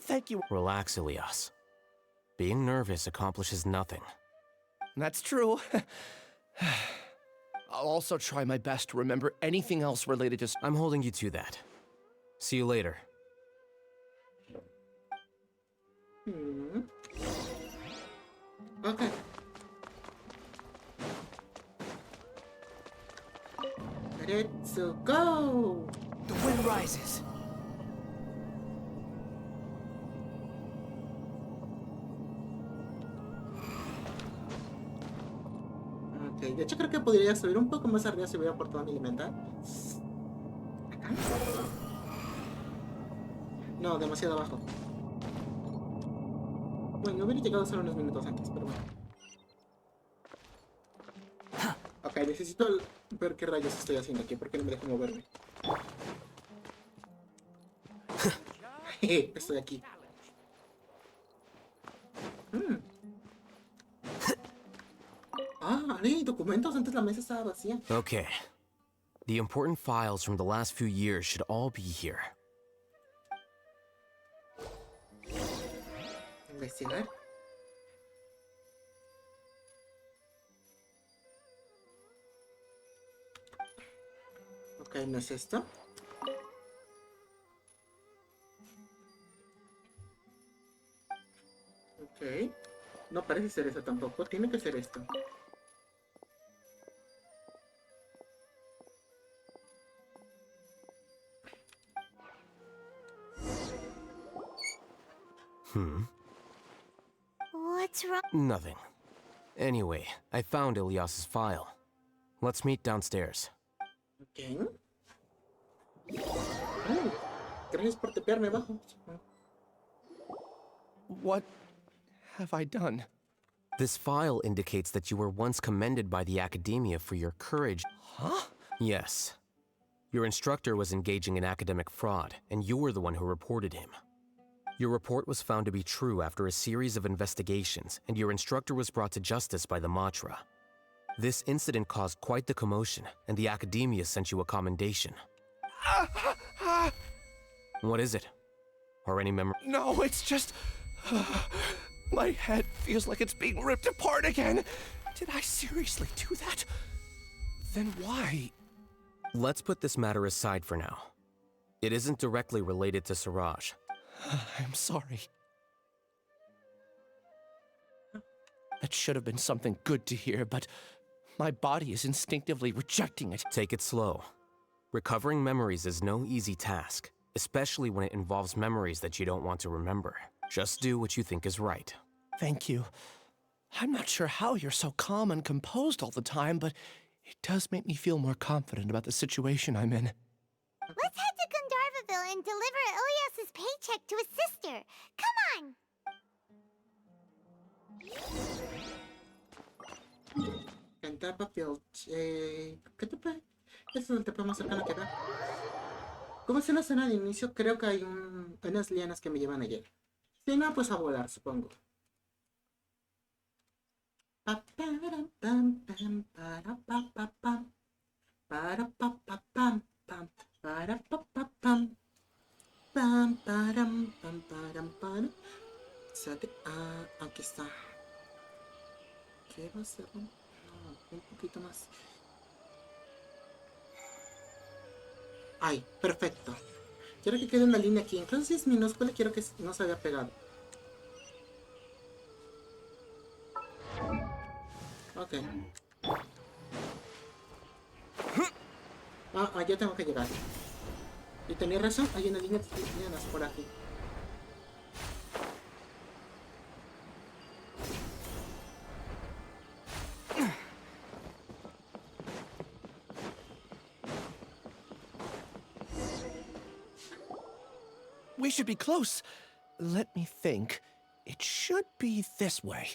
[SPEAKER 5] thank you.
[SPEAKER 6] Relax, Ilias. Being nervous accomplishes nothing.
[SPEAKER 5] That's true. I'll also try my best to remember anything else related to...
[SPEAKER 6] I'm holding you to that. See you later.
[SPEAKER 1] Okay. Let's go!
[SPEAKER 8] The wind rises.
[SPEAKER 1] Ok, de hecho creo que podría subir un poco más arriba si hubiera portado mi elemental. ¿Acá? No, demasiado abajo. Bueno, hubiera llegado solo unos minutos antes, pero bueno. Ok, necesito ver qué rayos estoy haciendo aquí, porque no me dejo moverme. Estoy aquí. Ah, hay documentos, antes la mesa estaba vacía.
[SPEAKER 6] Okay. The important files from the last few years should all be here.
[SPEAKER 1] Investigar. Ok, no es esto. Ok. No parece ser eso tampoco. Tiene que ser esto.
[SPEAKER 3] What's wrong?
[SPEAKER 6] Nothing. Anyway, I found Ilias's file. Let's meet downstairs.
[SPEAKER 1] Ok. Gracias por tepearme abajo.
[SPEAKER 5] What have I done?
[SPEAKER 6] This file indicates that you were once commended by the Academia for your courage.
[SPEAKER 5] Huh?
[SPEAKER 6] Yes. Your instructor was engaging in academic fraud, and you were the one who reported him. Your report was found to be true after a series of investigations, and your instructor was brought to justice by the Matra. This incident caused quite the commotion, and the Academia sent you a commendation. What is it? Or any memory?
[SPEAKER 5] No, it's just... my head feels like it's being ripped apart again. Did I seriously do that? Then why?
[SPEAKER 6] Let's put this matter aside for now. It isn't directly related to Siraj.
[SPEAKER 5] I'm sorry. That should have been something good to hear, but my body is instinctively rejecting it.
[SPEAKER 6] Take it slow. Recovering memories is no easy task, especially when it involves memories that you don't want to remember. Just do what you think is right.
[SPEAKER 5] Thank you. I'm not sure how you're so calm and composed all the time, but it does make me feel more confident about the situation I'm in.
[SPEAKER 3] Let's head to Gandharvaville and deliver Ilias's paycheck to his sister. Come on!
[SPEAKER 1] Gandharvaville, ¿qué te puede? Es el templo más cercano que da. Como es una zona de inicio, creo que hay unas lianas que me llevan ayer. Si no, pues a volar, supongo. Pa, para, pam, pam, para, pa, pa, pam. Para, pa, pa, pam, pam. Para, pa, pa, pam. Pam, param, pam, param, param. Aquí está. ¿Qué va a ser? No, un poquito más. Ay, perfecto. Quiero que quede una línea aquí. Incluso si es minúscula, quiero que no se vea pegado. Ok. Ya tengo que llegar. Y tenía razón, hay una línea de lianas por aquí.
[SPEAKER 5] We should be close. Let me think. It should be this way.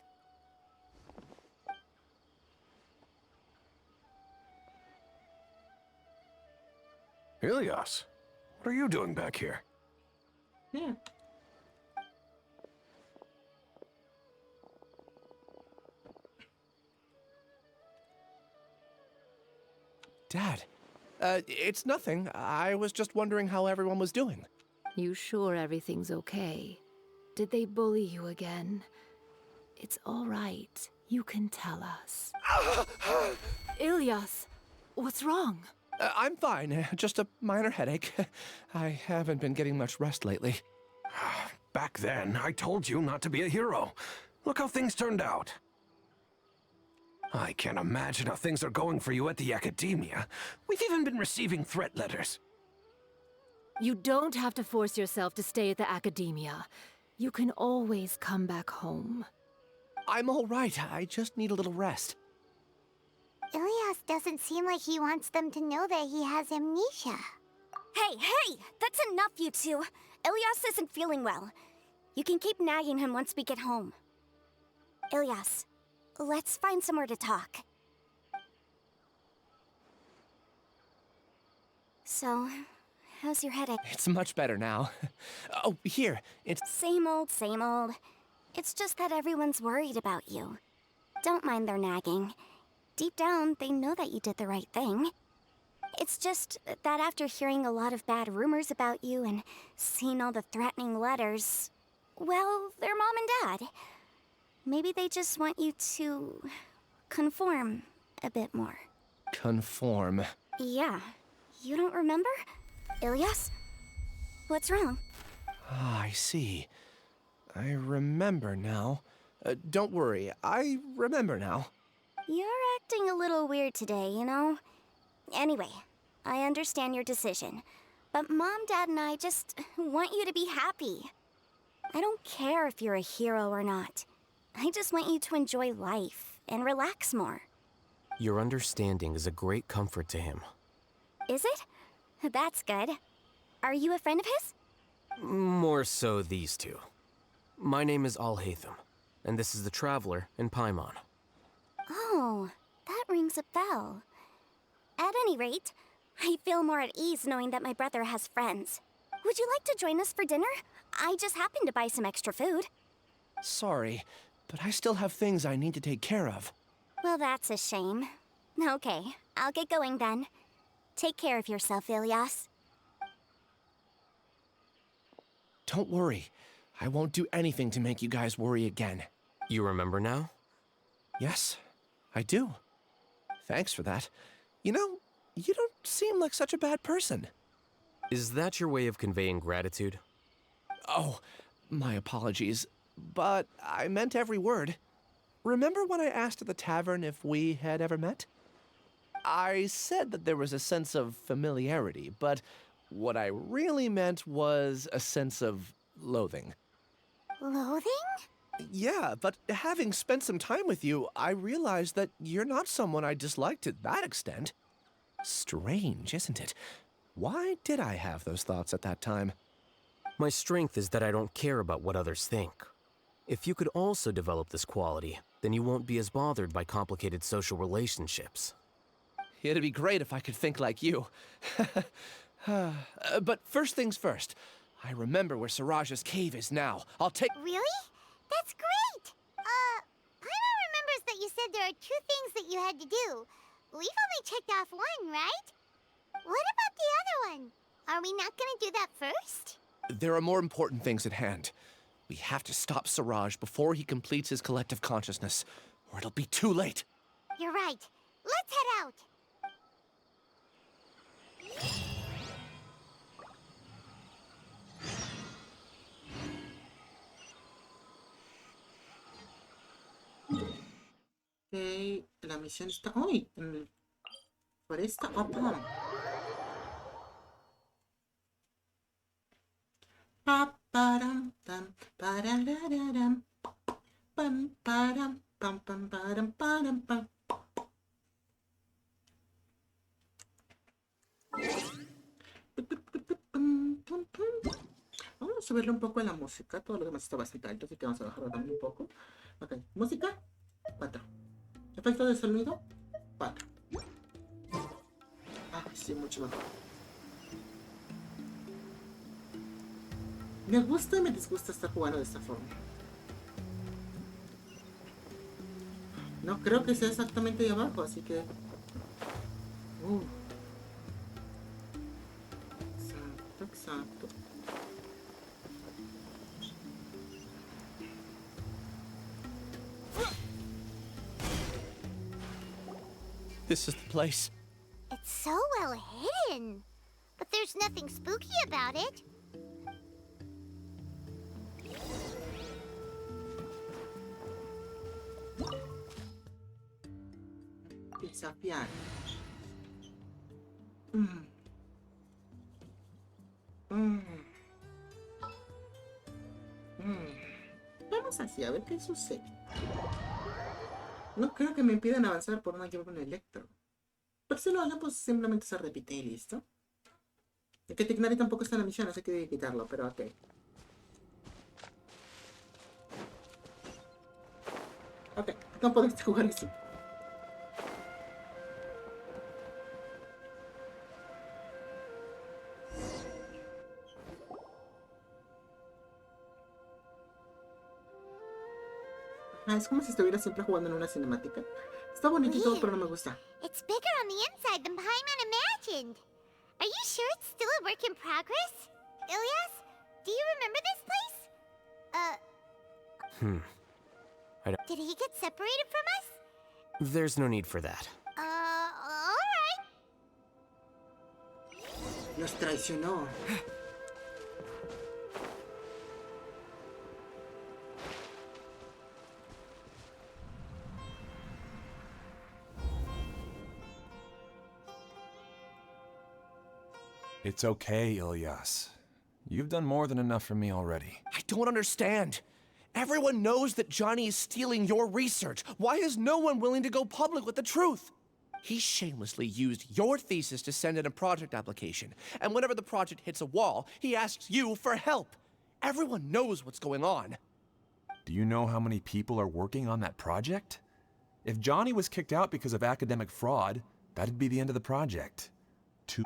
[SPEAKER 12] Ilias, what are you doing back here?
[SPEAKER 1] Yeah.
[SPEAKER 5] Dad, it's nothing. I was just wondering how everyone was doing.
[SPEAKER 13] You sure everything's okay? Did they bully you again? It's all right. You can tell us. Ilias, what's wrong?
[SPEAKER 5] I'm fine. Just a minor headache. I haven't been getting much rest lately.
[SPEAKER 12] Back then, I told you not to be a hero. Look how things turned out. I can't imagine how things are going for you at the academia. We've even been receiving threat letters.
[SPEAKER 13] You don't have to force yourself to stay at the academia. You can always come back home.
[SPEAKER 5] I'm all right. I just need a little rest.
[SPEAKER 3] Ilias doesn't seem like he wants them to know that he has amnesia.
[SPEAKER 14] Hey! That's enough, you two! Ilias isn't feeling well. You can keep nagging him once we get home. Ilias, let's find somewhere to talk. So, how's your headache?
[SPEAKER 5] It's much better now. Oh, here, it's...
[SPEAKER 14] Same old, same old. It's just that everyone's worried about you. Don't mind their nagging. Deep down, they know that you did the right thing. It's just that after hearing a lot of bad rumors about you and seeing all the threatening letters, well, they're mom and dad. Maybe they just want you to conform a bit more.
[SPEAKER 5] Conform.
[SPEAKER 14] Yeah. You don't remember? Ilias? What's wrong?
[SPEAKER 5] Ah, I see. I remember now. Don't worry, I remember now.
[SPEAKER 14] You're acting a little weird today, you know? Anyway, I understand your decision, but Mom, Dad, and I just want you to be happy. I don't care if you're a hero or not. I just want you to enjoy life and relax more.
[SPEAKER 6] Your understanding is a great comfort to him.
[SPEAKER 14] Is it? That's good. Are you a friend of his?
[SPEAKER 6] More so these two. My name is Alhaitham, and this is the Traveler in Paimon.
[SPEAKER 14] Oh, that rings a bell. At any rate, I feel more at ease knowing that my brother has friends. Would you like to join us for dinner? I just happened to buy some extra food.
[SPEAKER 5] Sorry, but I still have things I need to take care of.
[SPEAKER 14] Well, that's a shame. Okay, I'll get going then. Take care of yourself, Ilias.
[SPEAKER 5] Don't worry. I won't do anything to make you guys worry again.
[SPEAKER 6] You remember now?
[SPEAKER 5] Yes, I do. Thanks for that. You know, you don't seem like such a bad person.
[SPEAKER 6] Is that your way of conveying gratitude?
[SPEAKER 5] Oh, my apologies. But I meant every word. Remember when I asked at the tavern if we had ever met? I said that there was a sense of familiarity, but what I really meant was a sense of loathing.
[SPEAKER 3] Loathing?
[SPEAKER 5] Yeah, but having spent some time with you, I realized that you're not someone I dislike to that extent. Strange, isn't it? Why did I have those thoughts at that time?
[SPEAKER 6] My strength is that I don't care about what others think. If you could also develop this quality, then you won't be as bothered by complicated social relationships.
[SPEAKER 5] It'd be great if I could think like you. But first things first. I remember where Siraj's cave is now. I'll take...
[SPEAKER 3] Really? That's great! Paimon remembers that you said there are 2 things that you had to do. We've only checked off 1, right? What about the other one? Are we not gonna do that first?
[SPEAKER 5] There are more important things at hand. We have to stop Siraj before he completes his collective consciousness, or it'll be too late.
[SPEAKER 3] You're right. Let's head out.
[SPEAKER 1] Ok, la misión está hoy en foresta. Oh, pam. Pa, param, tam, parararam, pam, param, pam, pam, param, param, pam. Vamos a subirle un poco a la música. Todo lo demás está bastante alto, así que vamos a bajarlo también un poco. Ok, música, 4. Efecto de sonido, 4. Ah, sí, mucho mejor. Me gusta y me disgusta estar jugando de esta forma. No creo que sea exactamente ahí abajo, así que... Exacto, exacto.
[SPEAKER 5] This is the place.
[SPEAKER 3] It's so well hidden. But there's nothing spooky about it.
[SPEAKER 1] Desafiar. Vamos así, a ver qué sucede. No creo que me impidan avanzar por una llave en electro. Pero si lo hago, pues simplemente se repite y listo. El que Tignari tampoco está en la misión, así que hay que quitarlo, pero ok. Ok, no podéis jugar esto. Es como si estuviera siempre jugando en una cinemática. Está bonito y todo, pero no me gusta.
[SPEAKER 3] It's bigger on the inside than Paimon imagined. Are you sure it's still a work in progress? Ilyas, do you remember this place? Did he get separated from us?
[SPEAKER 6] There's no need for that.
[SPEAKER 3] Alright.
[SPEAKER 1] Nos traicionó.
[SPEAKER 15] It's okay, Ilyas. You've done more than enough for me already.
[SPEAKER 5] I don't understand. Everyone knows that Johnny is stealing your research. Why is no one willing to go public with the truth? He shamelessly used your thesis to send in a project application, and whenever the project hits a wall, he asks you for help. Everyone knows what's going on.
[SPEAKER 15] Do you know how many people are working on that project? If Johnny was kicked out because of academic fraud, that'd be the end of the project.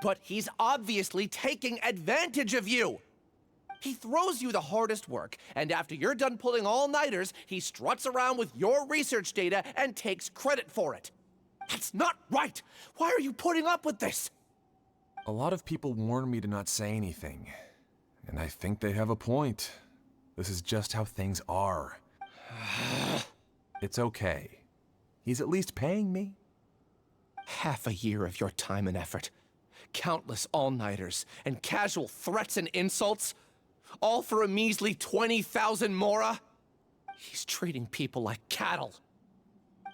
[SPEAKER 5] But he's obviously taking advantage of you! He throws you the hardest work, and after you're done pulling all-nighters, he struts around with your research data and takes credit for it. That's not right! Why are you putting up with this?
[SPEAKER 15] A lot of people warn me to not say anything, and I think they have a point. This is just how things are. It's okay. He's at least paying me.
[SPEAKER 5] Half a year of your time and effort. Countless all-nighters, and casual threats and insults, all for a measly 20,000 mora? He's treating people like cattle.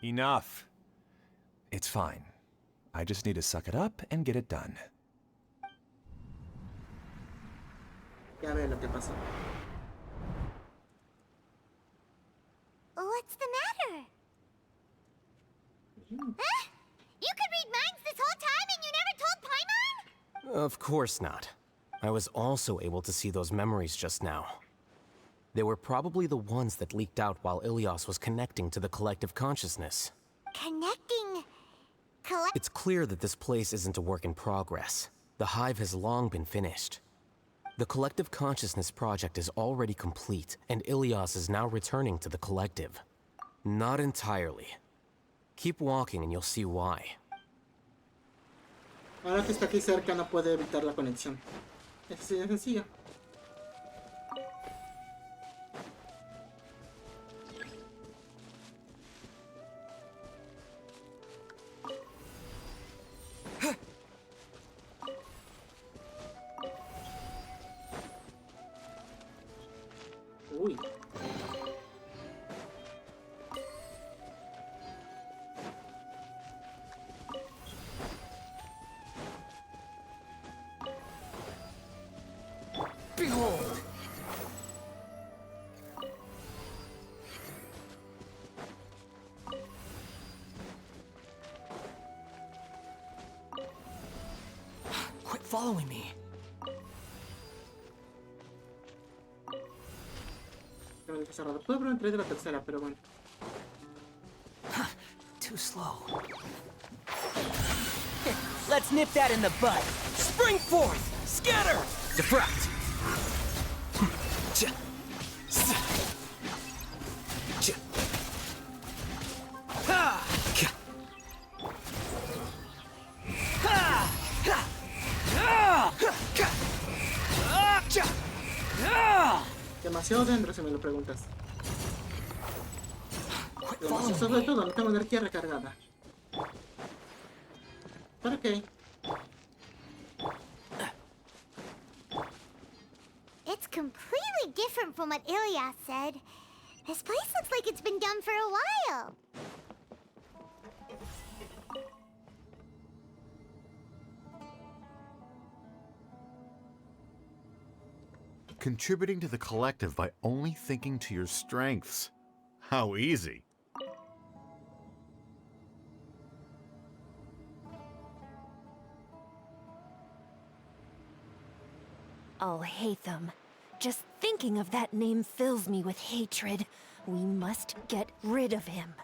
[SPEAKER 15] Enough. It's fine. I just need to suck it up and get it done.
[SPEAKER 1] Ya veo lo que pasó.
[SPEAKER 3] What's the matter? Huh? You could read minds this whole time and you never told Paimon?
[SPEAKER 6] Of course not. I was also able to see those memories just now. They were probably the ones that leaked out while Ilias was connecting to the collective consciousness.
[SPEAKER 3] Connecting...
[SPEAKER 6] It's clear that this place isn't a work in progress. The hive has long been finished. The collective consciousness project is already complete, and Ilias is now returning to the collective. Not entirely. Keep walking and you'll see why.
[SPEAKER 1] Ahora que está aquí cerca no puede evitar la conexión. Es así de sencillo. Uy.
[SPEAKER 8] Behold! Quit following me.
[SPEAKER 1] Puedo entrar de la tercera, pero bueno.
[SPEAKER 8] Too slow. Let's nip that in the bud. Spring forth! Scatter!
[SPEAKER 6] Defract!
[SPEAKER 1] Demasiado dentro si me lo preguntas. Sobre todo, no tengo energía recargada. ¿Para qué?
[SPEAKER 3] It's completely different from what Ilias said. This place looks like it's been done for a while.
[SPEAKER 16] Contributing to the collective by only thinking to your strengths. How easy.
[SPEAKER 13] Alhaitham. Just thinking of that name fills me with hatred. We must get rid of him.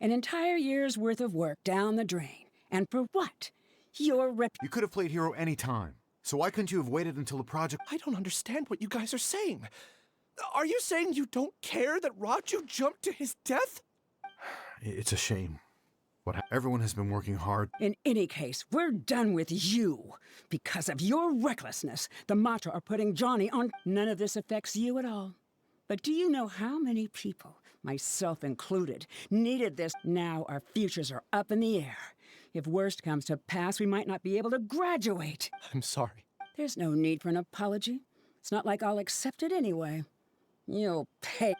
[SPEAKER 11] An entire year's worth of work down the drain. And for what? Your
[SPEAKER 16] You could have played hero any time. So why couldn't you have waited until the project—
[SPEAKER 5] I don't understand what you guys are saying. Are you saying you don't care that Raju jumped to his death?
[SPEAKER 16] It's a shame. Everyone has been working hard.
[SPEAKER 11] In any case, we're done with you. Because of your recklessness, the Matra are putting Johnny on. None of this affects you at all. But do you know how many people, myself included, needed this? Now our futures are up in the air. If worst comes to pass, we might not be able to graduate.
[SPEAKER 5] I'm sorry.
[SPEAKER 11] There's no need for an apology. It's not like I'll accept it anyway. You'll pay.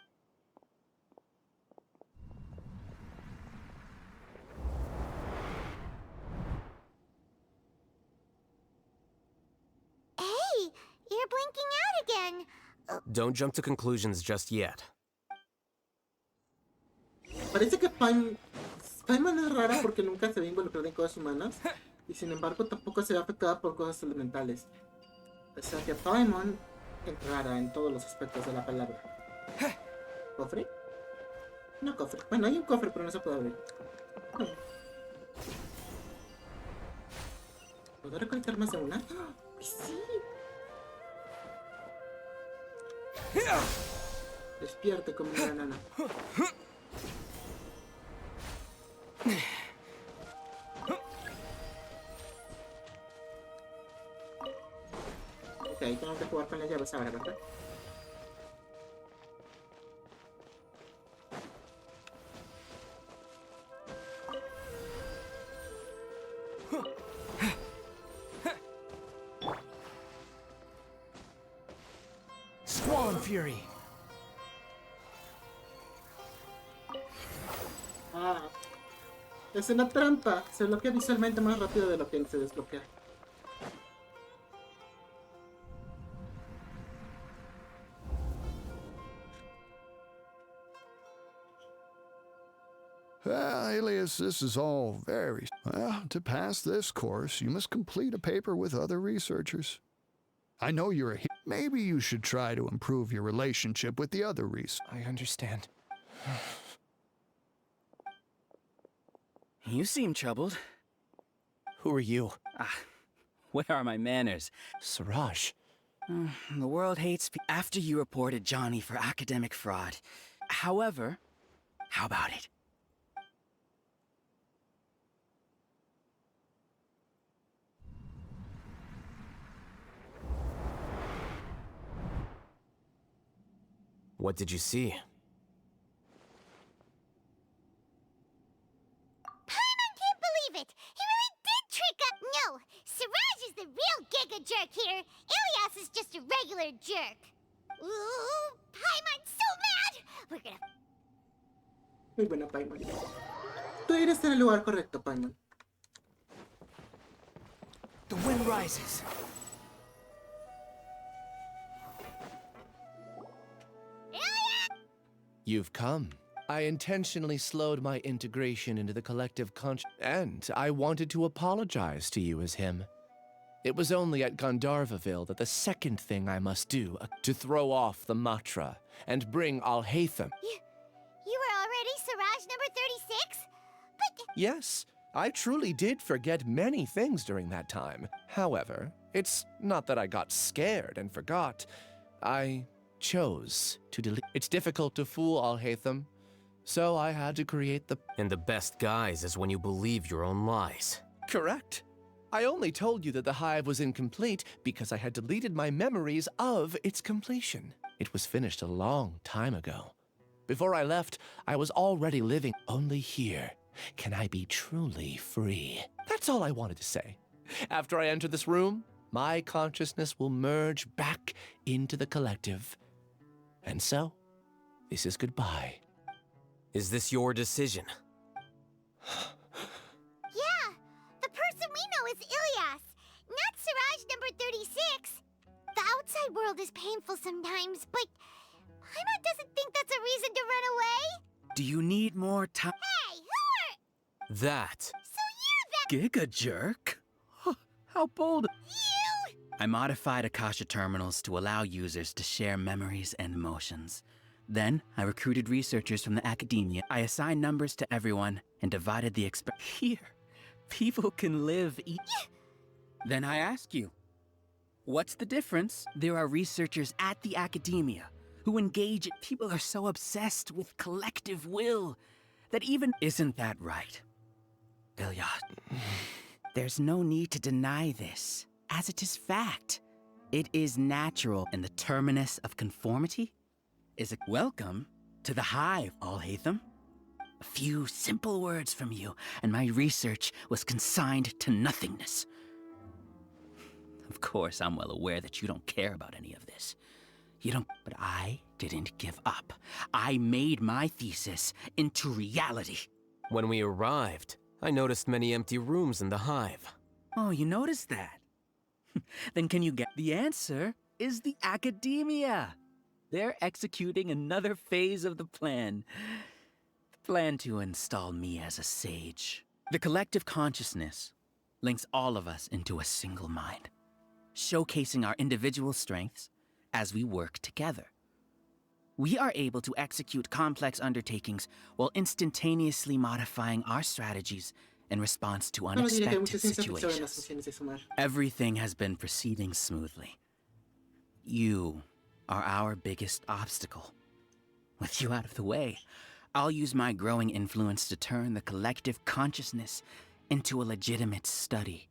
[SPEAKER 3] Hey, you're blinking out again.
[SPEAKER 6] Don't jump to conclusions just yet.
[SPEAKER 1] Parece que Paimon es rara porque nunca se ve involucrada en cosas humanas y sin embargo tampoco se ve afectada por cosas elementales. O sea que Paimon es rara en todos los aspectos de la palabra. ¿Cofre? No cofre. Bueno, hay un cofre pero no se puede abrir. ¿Puedo recolectar más de una? ¡Oh, sí! Despierte como una nana. Ok, tengo que jugar con las llaves ahora, ¿verdad?
[SPEAKER 8] fury.
[SPEAKER 1] Ah, es una trampa. Se bloquea visualmente más rápido de lo que se desbloquea.
[SPEAKER 17] Alias, this is all very... Well, to pass this course, you must complete a paper with other researchers. I know you're a... Maybe you should try to improve your relationship with the other researchers.
[SPEAKER 8] I understand. You seem troubled.
[SPEAKER 5] Who are you?
[SPEAKER 8] Where are my manners?
[SPEAKER 5] Siraj.
[SPEAKER 8] The world hates me after you reported Johnny for academic fraud. However, how about it?
[SPEAKER 6] What did you see?
[SPEAKER 3] Paimon can't believe it! He really did trick us! No! Siraj is the real Giga Jerk here! Ilias is just a regular jerk! Ooh! Paimon's so mad! We're gonna...
[SPEAKER 1] Muy buena, Paimon. Tú eres en el lugar correcto, Paimon.
[SPEAKER 8] The wind rises.
[SPEAKER 5] You've come. I intentionally slowed my integration into the collective and I wanted to apologize to you as him. It was only at Gandharvaville that the second thing I must do to throw off the Matra and bring Alhaitham.
[SPEAKER 3] You were already Siraj number 36? But...
[SPEAKER 5] Yes, I truly did forget many things during that time. However, it's not that I got scared and forgot. I chose to delete. It's difficult to fool Alhaitham, so I had to create the...
[SPEAKER 6] And the best guise is when you believe your own lies.
[SPEAKER 5] Correct. I only told you that the hive was incomplete because I had deleted my memories of its completion. It was finished a long time ago. Before I left, I was already living. Only here can I be truly free. That's all I wanted to say. After I enter this room, my consciousness will merge back into the collective. And so, this is goodbye.
[SPEAKER 6] Is this your decision?
[SPEAKER 3] Yeah, the person we know is Ilias, not Siraj number 36. The outside world is painful sometimes, but Paimon doesn't think that's a reason to run away.
[SPEAKER 8] Do you need more time?
[SPEAKER 3] Hey, who are...
[SPEAKER 6] That.
[SPEAKER 3] So you're that...
[SPEAKER 8] Giga Jerk? How bold.
[SPEAKER 3] You!
[SPEAKER 8] I modified Akasha terminals to allow users to share memories and emotions. Then, I recruited researchers from the academia. I assigned numbers to everyone and divided the Here, people can live Then I ask you, what's the difference? There are researchers at the academia who engage... People are so obsessed with collective will that even... Isn't that right, Ilyas? There's no need to deny this, as it is fact. It is natural, and the terminus of conformity is a welcome to the hive, Alhaitham. A few simple words from you, and my research was consigned to nothingness. Of course, I'm well aware that you don't care about any of this. You don't, but I didn't give up. I made my thesis into reality.
[SPEAKER 6] When we arrived, I noticed many empty rooms in the hive.
[SPEAKER 8] Oh, you noticed that? Then can you get... The answer is the academia. They're executing another phase of the plan. The plan to install me as a sage. The collective consciousness links all of us into a single mind, showcasing our individual strengths as we work together. We are able to execute complex undertakings while instantaneously modifying our strategies in response to unexpected situations. Everything has been proceeding smoothly. You are our biggest obstacle. With you out of the way, I'll use my growing influence to turn the collective consciousness into a legitimate study.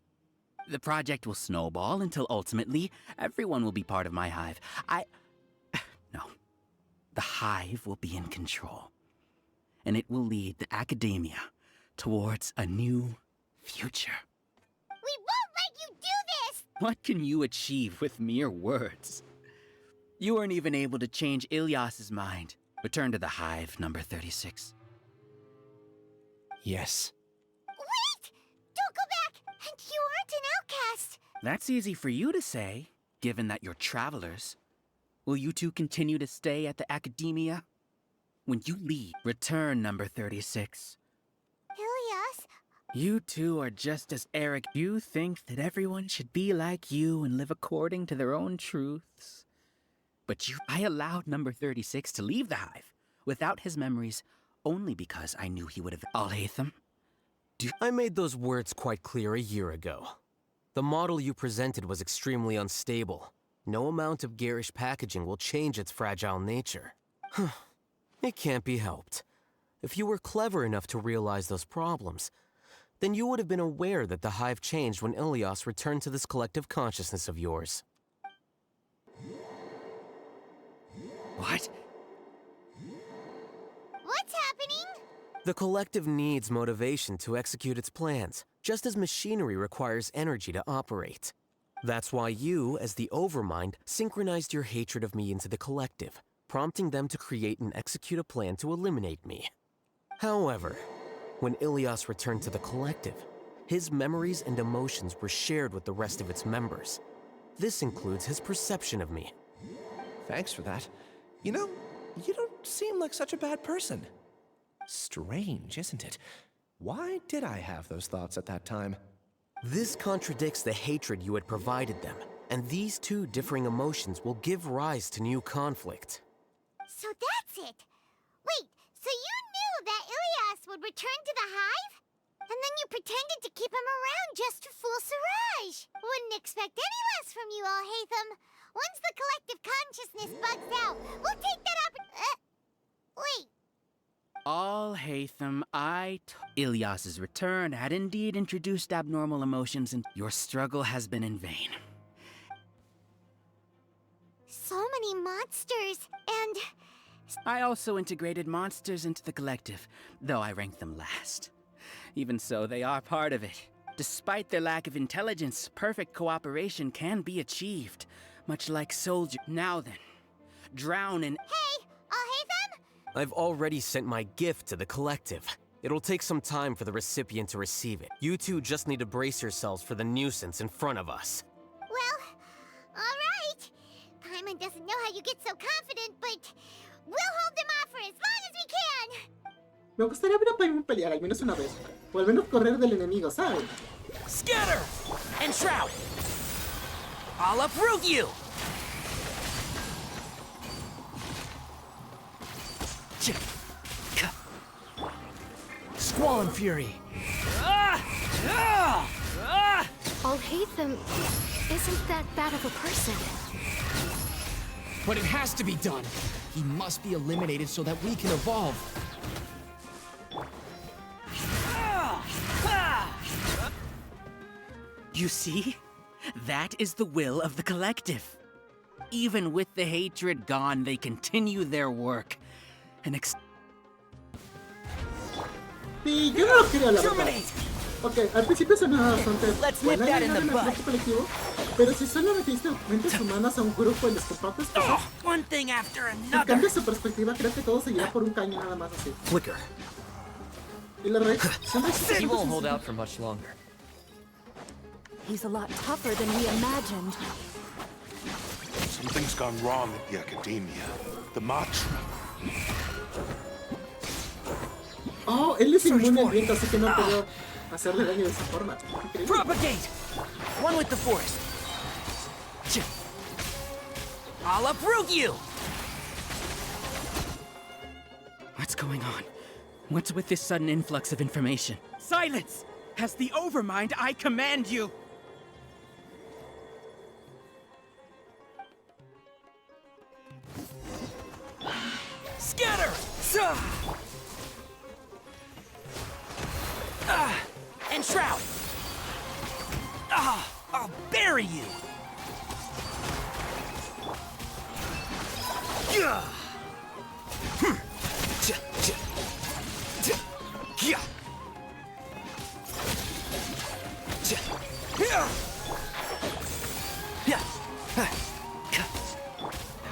[SPEAKER 8] The project will snowball until ultimately everyone will be part of my hive. No. The hive will be in control. And it will lead the academia towards a new future.
[SPEAKER 3] We won't let you do this!
[SPEAKER 8] What can you achieve with mere words? You weren't even able to change Ilyas's mind. Return to the hive, number 36.
[SPEAKER 5] Yes.
[SPEAKER 3] Wait! Don't go back! And you aren't an outcast!
[SPEAKER 8] That's easy for you to say, given that you're travelers. Will you two continue to stay at the academia? When you leave, return, number 36.
[SPEAKER 3] Ilyas?
[SPEAKER 8] You two are just as arrogant. You think that everyone should be like you and live according to their own truths. But I allowed number 36 to leave the hive without his memories only because I knew he would have Alhaitham.
[SPEAKER 6] I made those words quite clear a year ago. The model you presented was extremely unstable. No amount of garish packaging will change its fragile nature. It can't be helped. If you were clever enough to realize those problems, then you would have been aware that the hive changed when Ilyas returned to this collective consciousness of yours.
[SPEAKER 8] What?
[SPEAKER 3] What's happening?
[SPEAKER 6] The collective needs motivation to execute its plans, just as machinery requires energy to operate. That's why you, as the Overmind, synchronized your hatred of me into the collective, prompting them to create and execute a plan to eliminate me. However, when Ilyas returned to the collective, his memories and emotions were shared with the rest of its members. This includes his perception of me.
[SPEAKER 5] Thanks for that. You know, you don't seem like such a bad person. Strange, isn't it? Why did I have those thoughts at that time?
[SPEAKER 6] This contradicts the hatred you had provided them, and these two differing emotions will give rise to new conflict.
[SPEAKER 3] So that's it! Wait, so you knew that Ilyas would return to the hive? And then you pretended to keep him around just to fool Siraj! Wouldn't expect any less from you, Alhaitham. Once the collective consciousness bugs out, we'll take that wait.
[SPEAKER 8] Alhaitham, Ilyas's return had indeed introduced abnormal emotions, and your struggle has been in vain.
[SPEAKER 3] So many monsters, and...
[SPEAKER 8] I also integrated monsters into the collective, though I ranked them last. Even so, they are part of it. Despite their lack of intelligence, perfect cooperation can be achieved, much like soldiers. Now then, drown in...
[SPEAKER 3] Hey, Alhaitham?
[SPEAKER 6] I've already sent my gift to the collective. It'll take some time for the recipient to receive it. You two just need to brace yourselves for the nuisance in front of us.
[SPEAKER 3] Well, alright. Paimon doesn't know how you get so confident, but we'll hold them off for as long as we can.
[SPEAKER 1] Me gustaría ver a Paimon pelear al menos una vez, o al menos correr del enemigo, ¿saben?
[SPEAKER 18] Scatter! And Shroud! I'll uproot you!
[SPEAKER 7] Squall and Fury!
[SPEAKER 13] Alhaitham isn't that bad of a person.
[SPEAKER 7] But it has to be done! He must be eliminated so that we can evolve.
[SPEAKER 8] You see? That is the will of the collective. Even with the hatred gone, they continue their work.
[SPEAKER 1] Sí, yo no lo quería, la verdad. Ok, al principio sonaba bastante buena idea del trabajo colectivo, pero si solo metiste mentes humanas a un grupo y les compartes cosas, si cambias su perspectiva, creo que todo seguirá por un caño nada más así.
[SPEAKER 6] Flicker.
[SPEAKER 1] Y la verdad,
[SPEAKER 4] He won't hold out for much longer.
[SPEAKER 19] He's a lot tougher than we imagined.
[SPEAKER 20] Something's gone wrong at the academia. The mantra.
[SPEAKER 1] Oh, él es inmune al viento, así que no puedo hacerle daño de esa forma.
[SPEAKER 18] Propagate! One with the forest. I'll uproot you!
[SPEAKER 8] What's going on? What's with this sudden influx of information? Silence! As the Overmind, I command you!
[SPEAKER 18] Scatter! And Shroud! I'll bury you!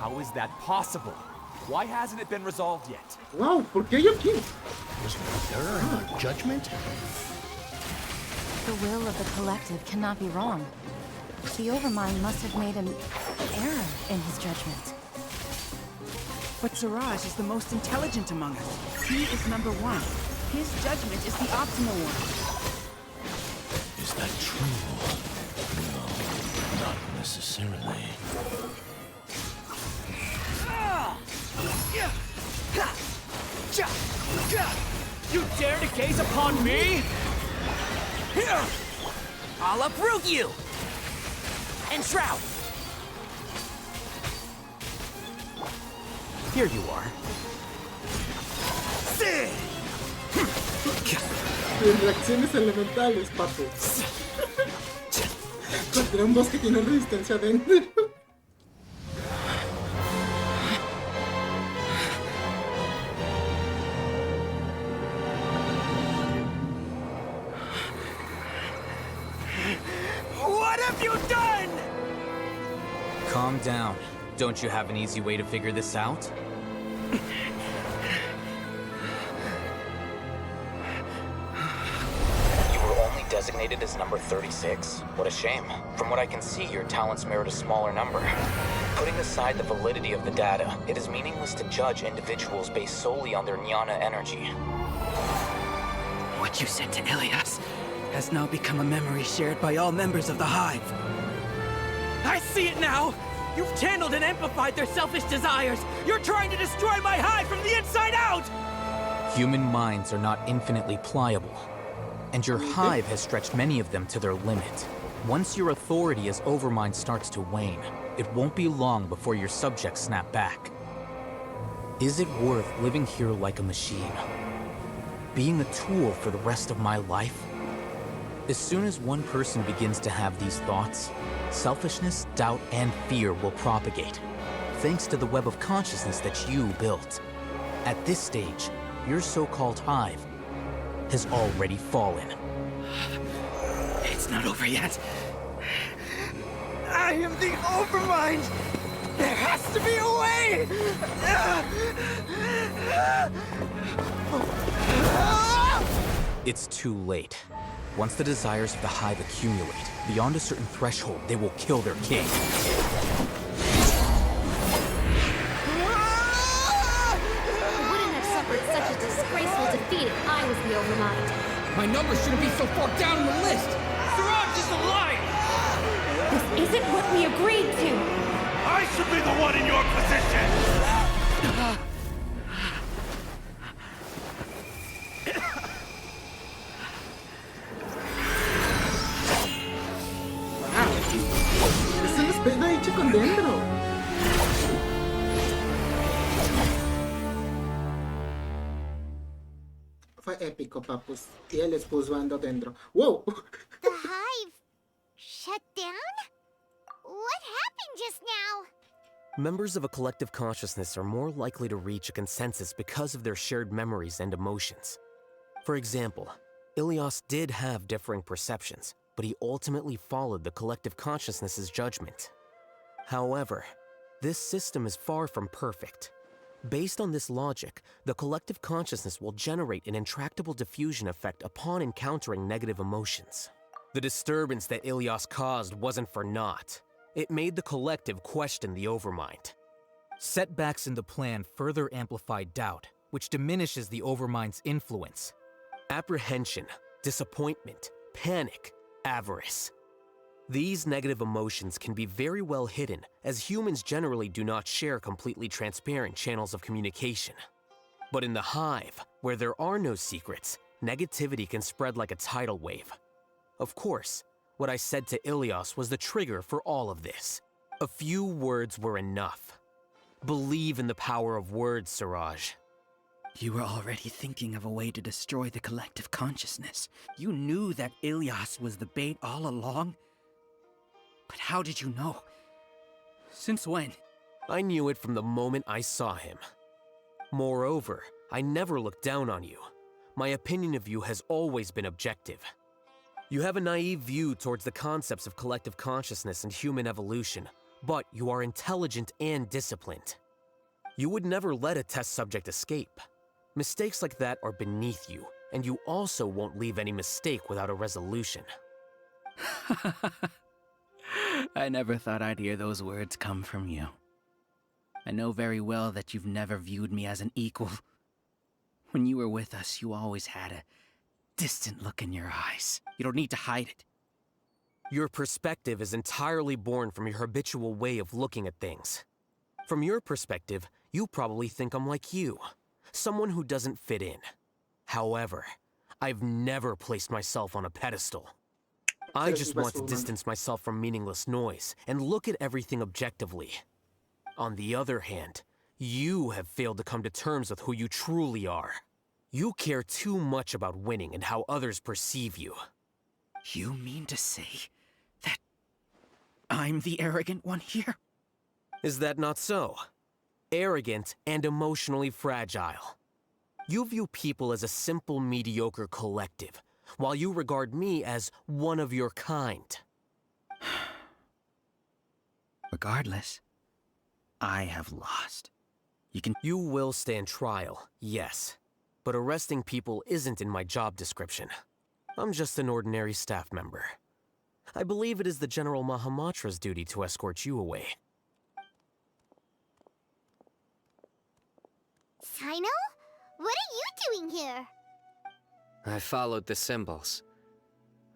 [SPEAKER 15] How is that possible? Why hasn't it been resolved yet?
[SPEAKER 1] Wow, ¿por qué hay aquí?
[SPEAKER 17] Was there an error in our judgment?
[SPEAKER 13] The will of the collective cannot be wrong. The Overmind must have made an error in his judgment.
[SPEAKER 7] But Siraj is the most intelligent among us. He is #1. His judgment is the optimal one.
[SPEAKER 20] Is that true? No, not necessarily.
[SPEAKER 18] You dare to gaze upon me? I'll uproot you! And shroud!
[SPEAKER 6] Here you are.
[SPEAKER 1] Reacciones elementales, papu. Contra un boss que tiene resistencia dentro.
[SPEAKER 18] What have you done?
[SPEAKER 2] Calm down. Don't you have an easy way to figure this out? You were only designated as number 36. What a shame. From what I can see, your talents merit a smaller number. Putting aside the validity of the data, it is meaningless to judge individuals based solely on their jnana energy.
[SPEAKER 7] What you said to Ilias has now become a memory shared by all members of the Hive.
[SPEAKER 18] I see it now! You've channeled and amplified their selfish desires! You're trying to destroy my hive from the inside out!
[SPEAKER 2] Human minds are not infinitely pliable, and your hive has stretched many of them to their limit. Once your authority as Overmind starts to wane, it won't be long before your subjects snap back. Is it worth living here like a machine? Being a tool for the rest of my life? As soon as one person begins to have these thoughts, selfishness, doubt, and fear will propagate, thanks to the web of consciousness that you built. At this stage, your so-called hive has already fallen.
[SPEAKER 7] It's not over yet.
[SPEAKER 18] I am the Overmind! There has to be a way!
[SPEAKER 2] It's too late. Once the desires of the hive accumulate, beyond a certain threshold, they will kill their king.
[SPEAKER 18] You
[SPEAKER 21] wouldn't have suffered such a disgraceful defeat if I was the Overmind.
[SPEAKER 7] My number shouldn't be so far down on the list.
[SPEAKER 18] Siraj is a liar!
[SPEAKER 21] This isn't what we agreed to.
[SPEAKER 20] I should be the one in your position!
[SPEAKER 1] Es el espejo hecho con dentro. Fue épico, papus. Y él expulsando dentro. ¡Wow!
[SPEAKER 3] The hive shut down? What happened just now?
[SPEAKER 6] Members of a collective consciousness are more likely to reach a consensus because of their shared memories and emotions. For example, Ilias did have differing perceptions, but he ultimately followed the collective consciousness's judgment. However, this system is far from perfect. Based on this logic, the collective consciousness will generate an intractable diffusion effect upon encountering negative emotions. The disturbance that Ilias caused wasn't for naught. It made the collective question the Overmind.
[SPEAKER 2] Setbacks in the plan further amplify doubt, which diminishes the Overmind's influence.
[SPEAKER 6] Apprehension, disappointment, panic, avarice. These negative emotions can be very well hidden, as humans generally do not share completely transparent channels of communication. But in the hive, where there are no secrets, negativity can spread like a tidal wave. Of course, what I said to Ilias was the trigger for all of this. A few words were enough. Believe in the power of words, Siraj.
[SPEAKER 7] You were already thinking of a way to destroy the collective consciousness. You knew that Ilias was the bait all along? But how did you know? Since when?
[SPEAKER 6] I knew it from the moment I saw him. Moreover, I never looked down on you. My opinion of you has always been objective. You have a naive view towards the concepts of collective consciousness and human evolution, but you are intelligent and disciplined. You would never let a test subject escape. Mistakes like that are beneath you, and you also won't leave any mistake without a resolution.
[SPEAKER 8] I never thought I'd hear those words come from you. I know very well that you've never viewed me as an equal. When you were with us, you always had a distant look in your eyes. You don't need to hide it.
[SPEAKER 6] Your perspective is entirely born from your habitual way of looking at things. From your perspective, you probably think I'm like you, someone who doesn't fit in. However, I've never placed myself on a pedestal. I just want to distance myself from meaningless noise and look at everything objectively. On the other hand, you have failed to come to terms with who you truly are. You care too much about winning and how others perceive you.
[SPEAKER 8] You mean to say that I'm the arrogant one here?
[SPEAKER 6] Is that not so? Arrogant and emotionally fragile. You view people as a simple, mediocre collective, while you regard me as one of your kind.
[SPEAKER 8] Regardless, I have lost.
[SPEAKER 6] You will stand trial, yes. But arresting people isn't in my job description. I'm just an ordinary staff member. I believe it is the General Mahamatra's duty to escort you away.
[SPEAKER 3] Sino? What are you doing here?
[SPEAKER 9] I followed the symbols.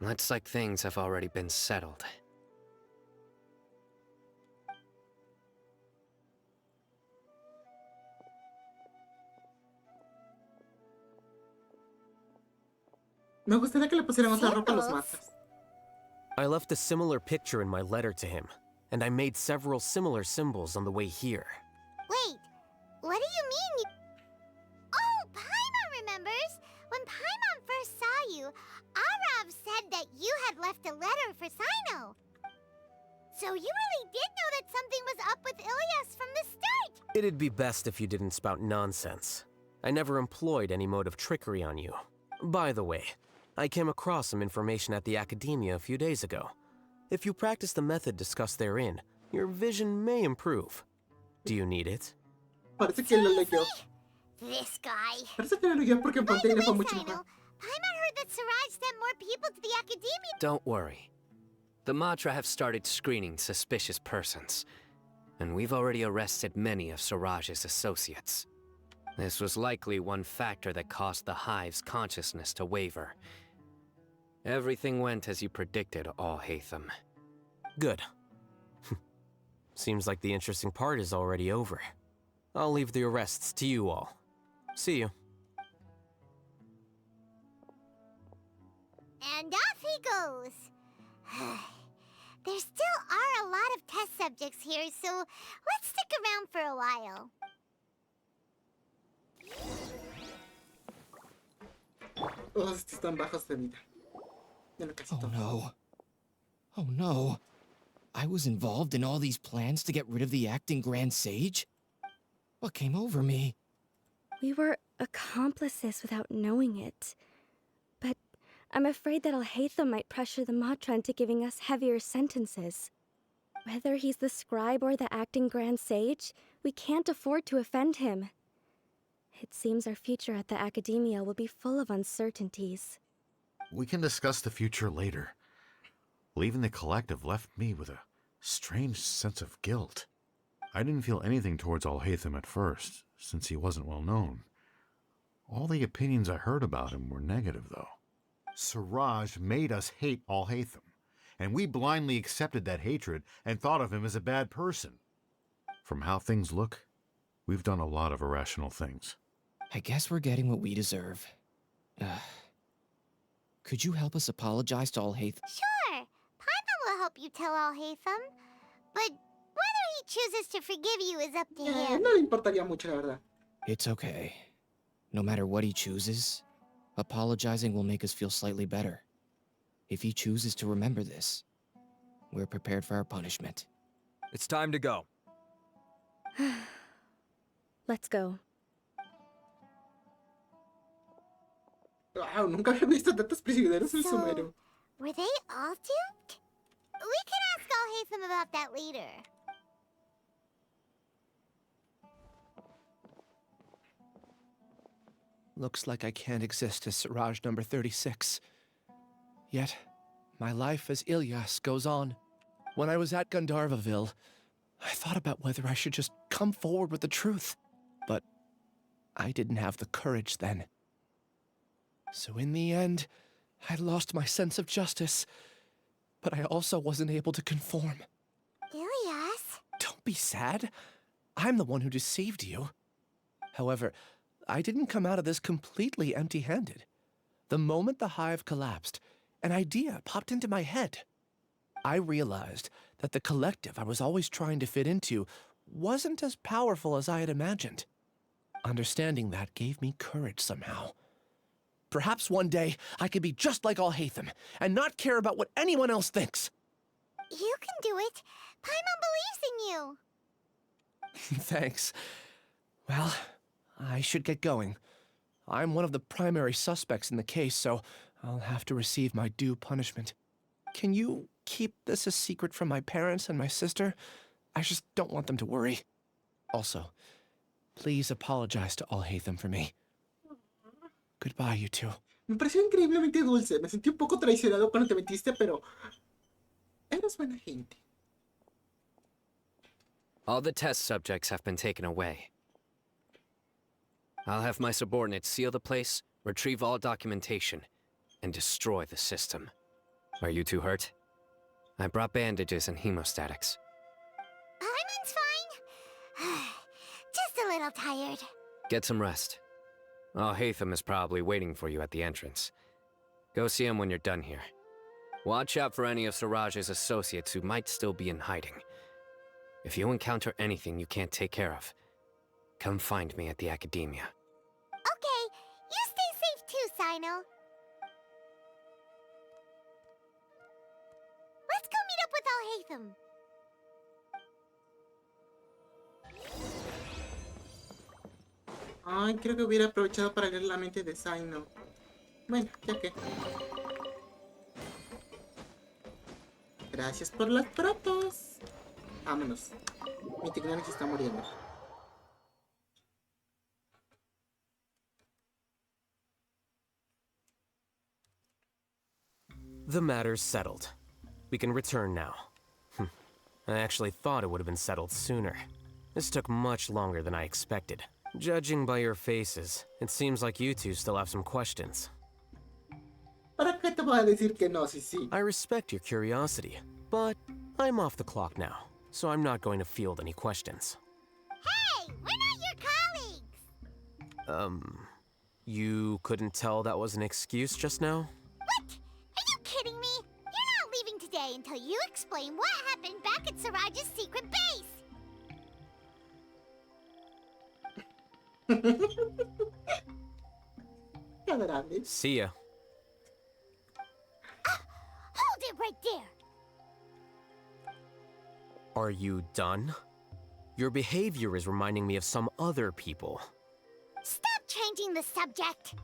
[SPEAKER 9] Looks like things have already been settled.
[SPEAKER 1] Me gustaría que le pusiéramos la ropa a los matas.
[SPEAKER 6] I left a similar picture in my letter to him, and I made several similar symbols on the way here.
[SPEAKER 3] Wait, what do you mean? Oh, Paimon remembers! When Paimon first saw you, Arav said that you had left a letter for Sino. So you really did know that something was up with Ilias from the start!
[SPEAKER 6] It'd be best if you didn't spout nonsense. I never employed any mode of trickery on you. By the way, I came across some information at the Academia a few days ago. If you practice the method discussed therein, your vision may improve. Do you need it?
[SPEAKER 1] Parece que lo leyó.
[SPEAKER 3] This guy.
[SPEAKER 1] Parece que lo leyó porque en pantalla le fue mucho mejor.
[SPEAKER 3] Paimon heard that Siraj sent more people to the Academia.
[SPEAKER 9] Don't worry. The Matra have started screening suspicious persons, and we've already arrested many of Siraj's associates. This was likely one factor that caused the Hive's consciousness to waver. Everything went as you predicted, Alhaitham.
[SPEAKER 6] Good. Seems like the interesting part is already over. I'll leave the arrests to you all. See you.
[SPEAKER 3] And off he goes. There still are a lot of test subjects here, so let's stick around for a while.
[SPEAKER 1] Todos están bajos de vida.
[SPEAKER 22] Oh no. Oh no. I was involved in all these plans to get rid of the acting Grand Sage? What came over me?
[SPEAKER 23] We were accomplices without knowing it. But I'm afraid that Alhaitham might pressure the Matra into giving us heavier sentences. Whether he's the scribe or the acting Grand Sage, we can't afford to offend him. It seems our future at the Academia will be full of uncertainties.
[SPEAKER 16] We can discuss the future later. Leaving the collective left me with a strange sense of guilt. I didn't feel anything towards Alhaitham at first, since he wasn't well known. All the opinions I heard about him were negative, though. Siraj made us hate Alhaitham, and we blindly accepted that hatred and thought of him as a bad person. From how things look, we've done a lot of irrational things.
[SPEAKER 22] I guess we're getting what we deserve. Could you help us apologize to Alhaitham?
[SPEAKER 3] Sure. Paimon will help you tell Alhaitham. But whether he chooses to forgive you is up to him.
[SPEAKER 1] No le importaría mucho, la verdad.
[SPEAKER 22] It's okay. No matter what he chooses, apologizing will make us feel slightly better. If he chooses to remember this, we're prepared for our punishment.
[SPEAKER 4] It's time to go.
[SPEAKER 23] Let's go.
[SPEAKER 1] Wow, nunca había visto tantos prisioneros en Sumeru.
[SPEAKER 3] Were they all duped? We can ask Alhaitham about that later.
[SPEAKER 5] Looks like I can't exist as Siraj number 36. Yet, my life as Ilyas goes on. When I was at Gandharvaville, I thought about whether I should just come forward with the truth. But I didn't have the courage then. So in the end, I lost my sense of justice. But I also wasn't able to conform.
[SPEAKER 3] Ilyas?
[SPEAKER 5] Don't be sad. I'm the one who deceived you. However, I didn't come out of this completely empty-handed. The moment the hive collapsed, an idea popped into my head. I realized that the collective I was always trying to fit into wasn't as powerful as I had imagined. Understanding that gave me courage somehow. Perhaps one day I could be just like Alhaitham and not care about what anyone else thinks.
[SPEAKER 3] You can do it. Paimon believes in you.
[SPEAKER 5] Thanks. Well, I should get going. I'm one of the primary suspects in the case, so I'll have to receive my due punishment. Can you keep this a secret from my parents and my sister? I just don't want them to worry. Also, please apologize to Alhaitham for me. Goodbye, you two.
[SPEAKER 1] Me pareció increíblemente dulce. Me sentí un poco traicionado cuando te metiste, pero eres buena gente.
[SPEAKER 9] All the test subjects have been taken away. I'll have my subordinates seal the place, retrieve all documentation, and destroy the system. Are you two hurt? I brought bandages and hemostatics.
[SPEAKER 3] Paimon's fine. Just a little tired.
[SPEAKER 9] Get some rest. Alhaitham is probably waiting for you at the entrance. Go see him when you're done here. Watch out for any of Siraj's associates who might still be in hiding. If you encounter anything you can't take care of, come find me at the academia.
[SPEAKER 3] Okay, you stay safe too, Sino. Let's go meet up with Alhaitham.
[SPEAKER 1] Ay, creo que hubiera aprovechado para leer la mente de Sino. Bueno, ya que. Gracias por las protos. Vámonos. Mi tecnología se está muriendo.
[SPEAKER 6] The matter's settled. We can return now. I actually thought it would have been settled sooner. This took much longer than I expected. Judging by your faces, it seems like you two still have some questions.
[SPEAKER 1] ¿Para qué te voy a decir que no, sí?
[SPEAKER 6] I respect your curiosity, but I'm off the clock now, so I'm not going to field any questions.
[SPEAKER 3] Hey, we're not your colleagues!
[SPEAKER 6] You couldn't tell that was an excuse just now?
[SPEAKER 3] What? Are you kidding me? You're not leaving today until you explain what happened back at Siraj's secret base!
[SPEAKER 6] See ya.
[SPEAKER 3] Hold it right there!
[SPEAKER 6] Are you done? Your behavior is reminding me of some other people.
[SPEAKER 3] Stop changing the subject!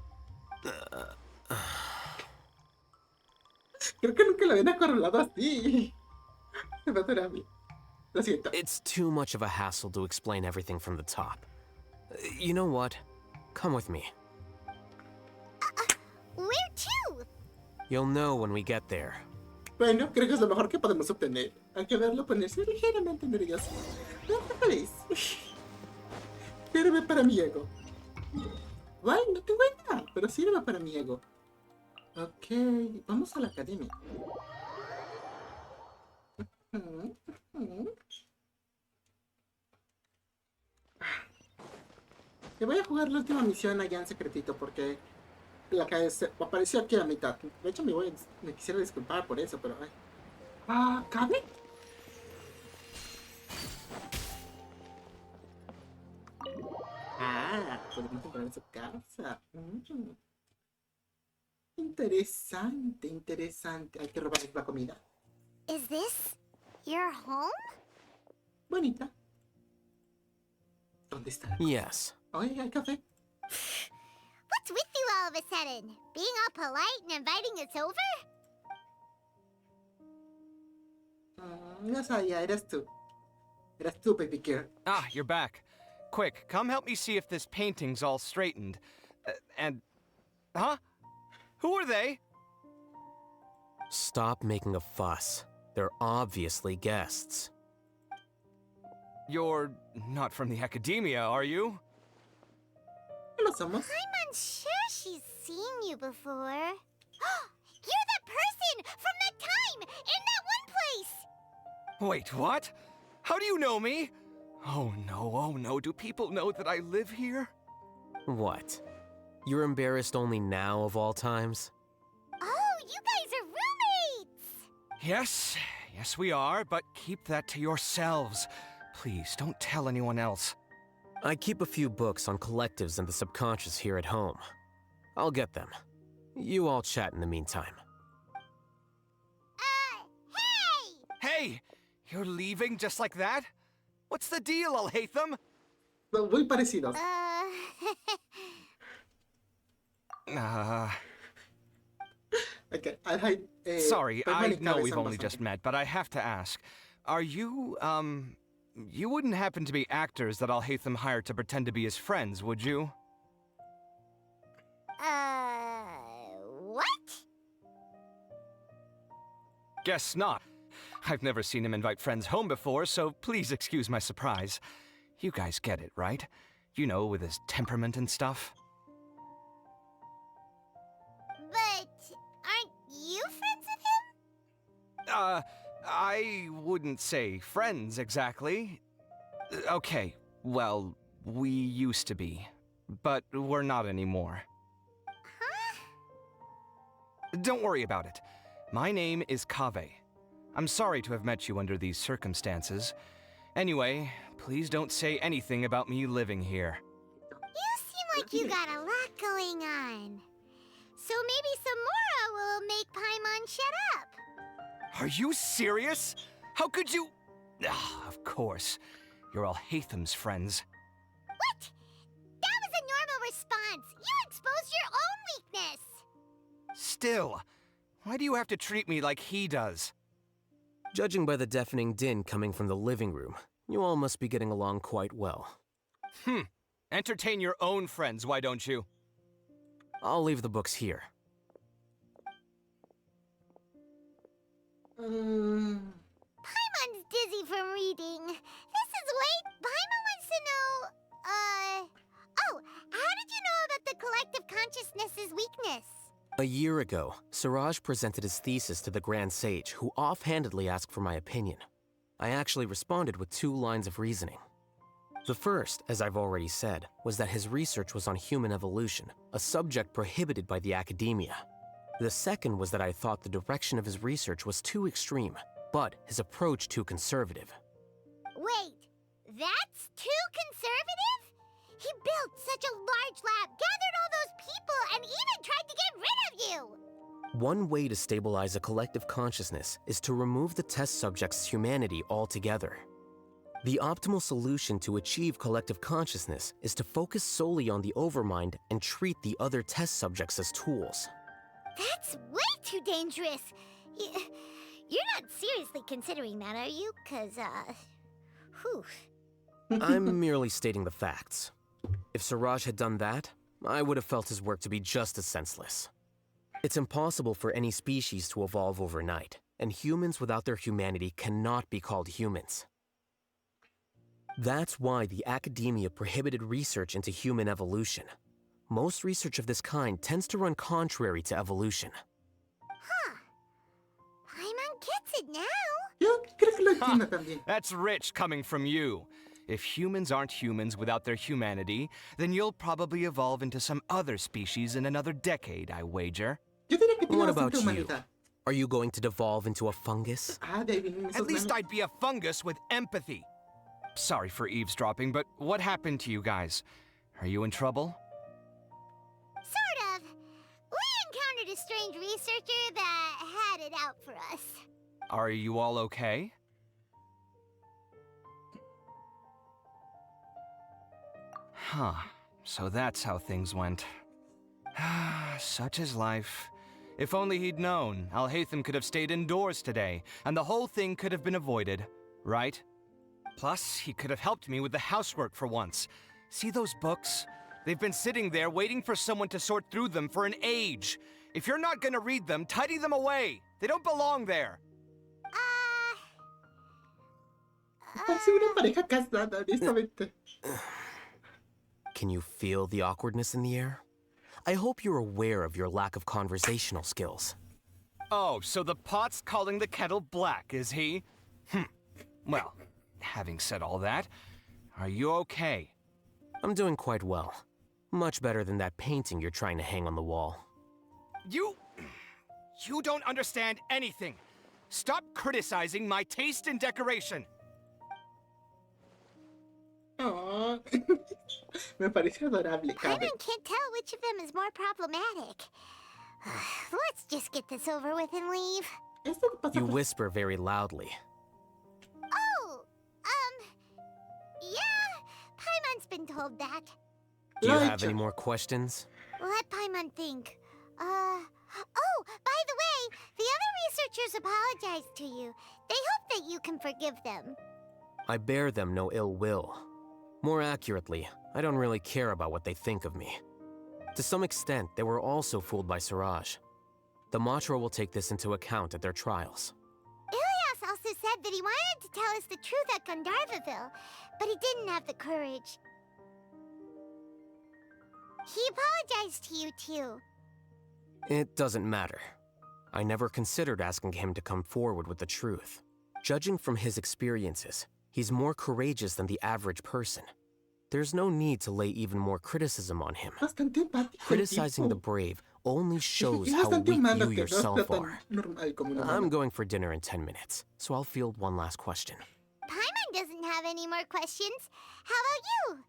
[SPEAKER 1] Creo que nunca lo habían acorralado así. Lo siento.
[SPEAKER 6] It's too much of a hassle to explain everything from the top. You know what? Come with me.
[SPEAKER 3] Where to?
[SPEAKER 6] You'll know when we get there.
[SPEAKER 1] Bueno, creo que es lo mejor que podemos obtener. Hay que verlo ponerse ligeramente nervioso. No te feliz. Sirve para mi ego. Bueno, no tengo idea, pero sirve para mi ego. Ok, vamos a la academia. Te voy a jugar la última misión allá en secretito porque la que apareció aquí a la mitad. De hecho me quisiera disculpar por eso, pero ¿cabe? Podemos comprar en su casa. Interesante, interesante. Hay que robarles la comida.
[SPEAKER 3] Is this your home?
[SPEAKER 1] Bonita. ¿Dónde está?
[SPEAKER 6] Yes.
[SPEAKER 1] Oye, hay café.
[SPEAKER 3] What's with you all of a sudden? Being all polite and inviting us over?
[SPEAKER 1] No sabía, eras tú. Eras tú, baby girl.
[SPEAKER 18] Ah, you're back. Quick, come help me see if this painting's all straightened. Huh? Who are they?
[SPEAKER 6] Stop making a fuss. They're obviously guests.
[SPEAKER 18] You're not from the academia, are you?
[SPEAKER 3] I'm unsure she's seen you before. You're the person from that time in that one place!
[SPEAKER 18] Wait, what? How do you know me? Oh no, do people know that I live here?
[SPEAKER 6] What? You're embarrassed only now of all times?
[SPEAKER 3] Oh, you guys are roommates!
[SPEAKER 18] Yes we are, but keep that to yourselves. Please, don't tell anyone else.
[SPEAKER 6] I keep a few books on collectives and the subconscious here at home. I'll get them. You all chat in the meantime.
[SPEAKER 18] Hey! You're leaving just like that? What's the deal, Alhaitham?
[SPEAKER 1] Muy parecidos. Okay,
[SPEAKER 18] Sorry, I know we've only just met, but I have to ask. Are you, you wouldn't happen to be actors that Alhaitham hired to pretend to be his friends, would you?
[SPEAKER 3] What?
[SPEAKER 18] Guess not. I've never seen him invite friends home before, so please excuse my surprise. You guys get it, right? You know, with his temperament and stuff.
[SPEAKER 3] But aren't you friends with him?
[SPEAKER 18] I wouldn't say friends exactly. Okay, well, we used to be, but we're not anymore.
[SPEAKER 3] Huh?
[SPEAKER 18] Don't worry about it. My name is Kaveh. I'm sorry to have met you under these circumstances. Anyway, please don't say anything about me living here.
[SPEAKER 3] You seem like you got a lot going on. So maybe Samora will make Paimon shut up.
[SPEAKER 18] Are you serious? How could you? Of course. You're Alhaitham's friends.
[SPEAKER 3] What? That was a normal response. You exposed your own weakness.
[SPEAKER 18] Still, why do you have to treat me like he does?
[SPEAKER 6] Judging by the deafening din coming from the living room, you all must be getting along quite well.
[SPEAKER 18] Entertain your own friends, why don't you?
[SPEAKER 6] I'll leave the books here.
[SPEAKER 3] Paimon's dizzy from reading. This is late. Paimon wants to know, oh, how did you know about the collective consciousness's weakness?
[SPEAKER 6] A year ago, Siraj presented his thesis to the Grand Sage, who offhandedly asked for my opinion. I actually responded with 2 lines of reasoning. The first, as I've already said, was that his research was on human evolution, a subject prohibited by the academia. The second was that I thought the direction of his research was too extreme, but his approach too conservative.
[SPEAKER 3] Wait, that's too conservative? He built such a large lab, gathered all those people, and even tried to get rid of you!
[SPEAKER 6] One way to stabilize a collective consciousness is to remove the test subject's humanity altogether. The optimal solution to achieve collective consciousness is to focus solely on the overmind and treat the other test subjects as tools.
[SPEAKER 3] That's way too dangerous! You're not seriously considering that, are you? 'Cause, whew.
[SPEAKER 6] I'm merely stating the facts. If Siraj had done that, I would have felt his work to be just as senseless. It's impossible for any species to evolve overnight, and humans without their humanity cannot be called humans. That's why the academia prohibited research into human evolution. Most research of this kind tends to run contrary to evolution.
[SPEAKER 3] Huh. Paimon gets it now.
[SPEAKER 18] That's rich coming from you. If humans aren't humans without their humanity, then you'll probably evolve into some other species in another decade, I wager.
[SPEAKER 6] What about you? Are you going to devolve into a fungus?
[SPEAKER 18] At least I'd be a fungus with empathy. Sorry for eavesdropping, but what happened to you guys? Are you in trouble?
[SPEAKER 3] Sort of. We encountered a strange researcher that had it out for us.
[SPEAKER 18] Are you all okay? Huh. So that's how things went. Such is life. If only he'd known, Alhaitham could have stayed indoors today, and the whole thing could have been avoided, right? Plus, he could have helped me with the housework for once. See those books? They've been sitting there waiting for someone to sort through them for an age. If you're not gonna read them, tidy them away. They don't belong there.
[SPEAKER 1] Parece una pareja casada, honestamente.
[SPEAKER 6] Can you feel the awkwardness in the air? I hope you're aware of your lack of conversational skills.
[SPEAKER 18] Oh, so the pot's calling the kettle black, is he? Well, having said all that, are you okay?
[SPEAKER 6] I'm doing quite well. Much better than that painting you're trying to hang on the wall.
[SPEAKER 18] You don't understand anything. Stop criticizing my taste in decoration.
[SPEAKER 1] Oh, me pareció adorable, Cabe.
[SPEAKER 3] Paimon can't tell which of them is more problematic. Let's just get this over with and leave.
[SPEAKER 6] You whisper very loudly.
[SPEAKER 3] Oh, yeah, Paimon's been told that.
[SPEAKER 6] Do you have any more questions?
[SPEAKER 3] Let Paimon think. Oh, by the way, the other researchers apologized to you. They hope that you can forgive them.
[SPEAKER 6] I bear them no ill will. More accurately, I don't really care about what they think of me. To some extent, they were also fooled by Siraj. The Matra will take this into account at their trials.
[SPEAKER 3] Ilias also said that he wanted to tell us the truth at Gandharvaville, but he didn't have the courage. He apologized to you, too.
[SPEAKER 6] It doesn't matter. I never considered asking him to come forward with the truth. Judging from his experiences, he's more courageous than the average person. There's no need to lay even more criticism on him. Criticizing the brave only shows how weak you yourself are. I'm going for dinner in 10 minutes, so I'll field one last question.
[SPEAKER 3] Paimon doesn't have any more questions. How about you?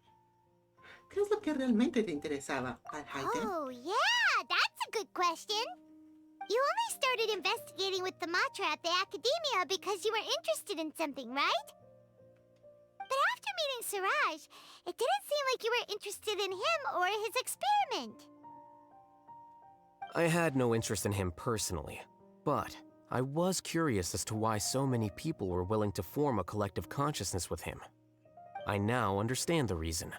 [SPEAKER 1] ¿Qué es lo que realmente te interesaba, Alhaitham?
[SPEAKER 3] Oh, yeah, that's a good question. You only started investigating with the Matra at the Academia because you were interested in something, right? But after meeting Siraj, it didn't seem like you were interested in him or his experiment.
[SPEAKER 6] I had no interest in him personally, but I was curious as to why so many people were willing to form a collective consciousness with him. I now understand the reason.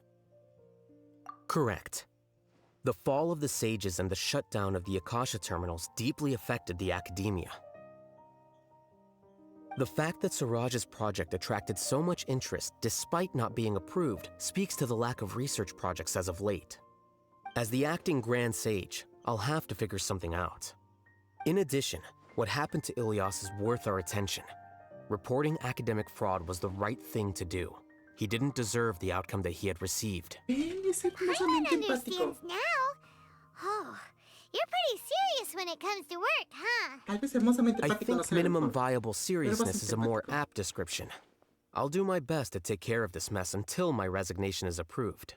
[SPEAKER 6] Correct. The fall of the sages and the shutdown of the Akasha terminals deeply affected the Academia. The fact that Siraj's project attracted so much interest despite not being approved speaks to the lack of research projects as of late. As the acting Grand Sage, I'll have to figure something out. In addition, what happened to Ilias is worth our attention. Reporting academic fraud was the right thing to do. He didn't deserve the outcome that he had received.
[SPEAKER 3] Paimon understands now. Oh, you're pretty serious when it comes to work, huh?
[SPEAKER 6] I think minimum viable seriousness is a more apt description. I'll do my best to take care of this mess until my resignation is approved.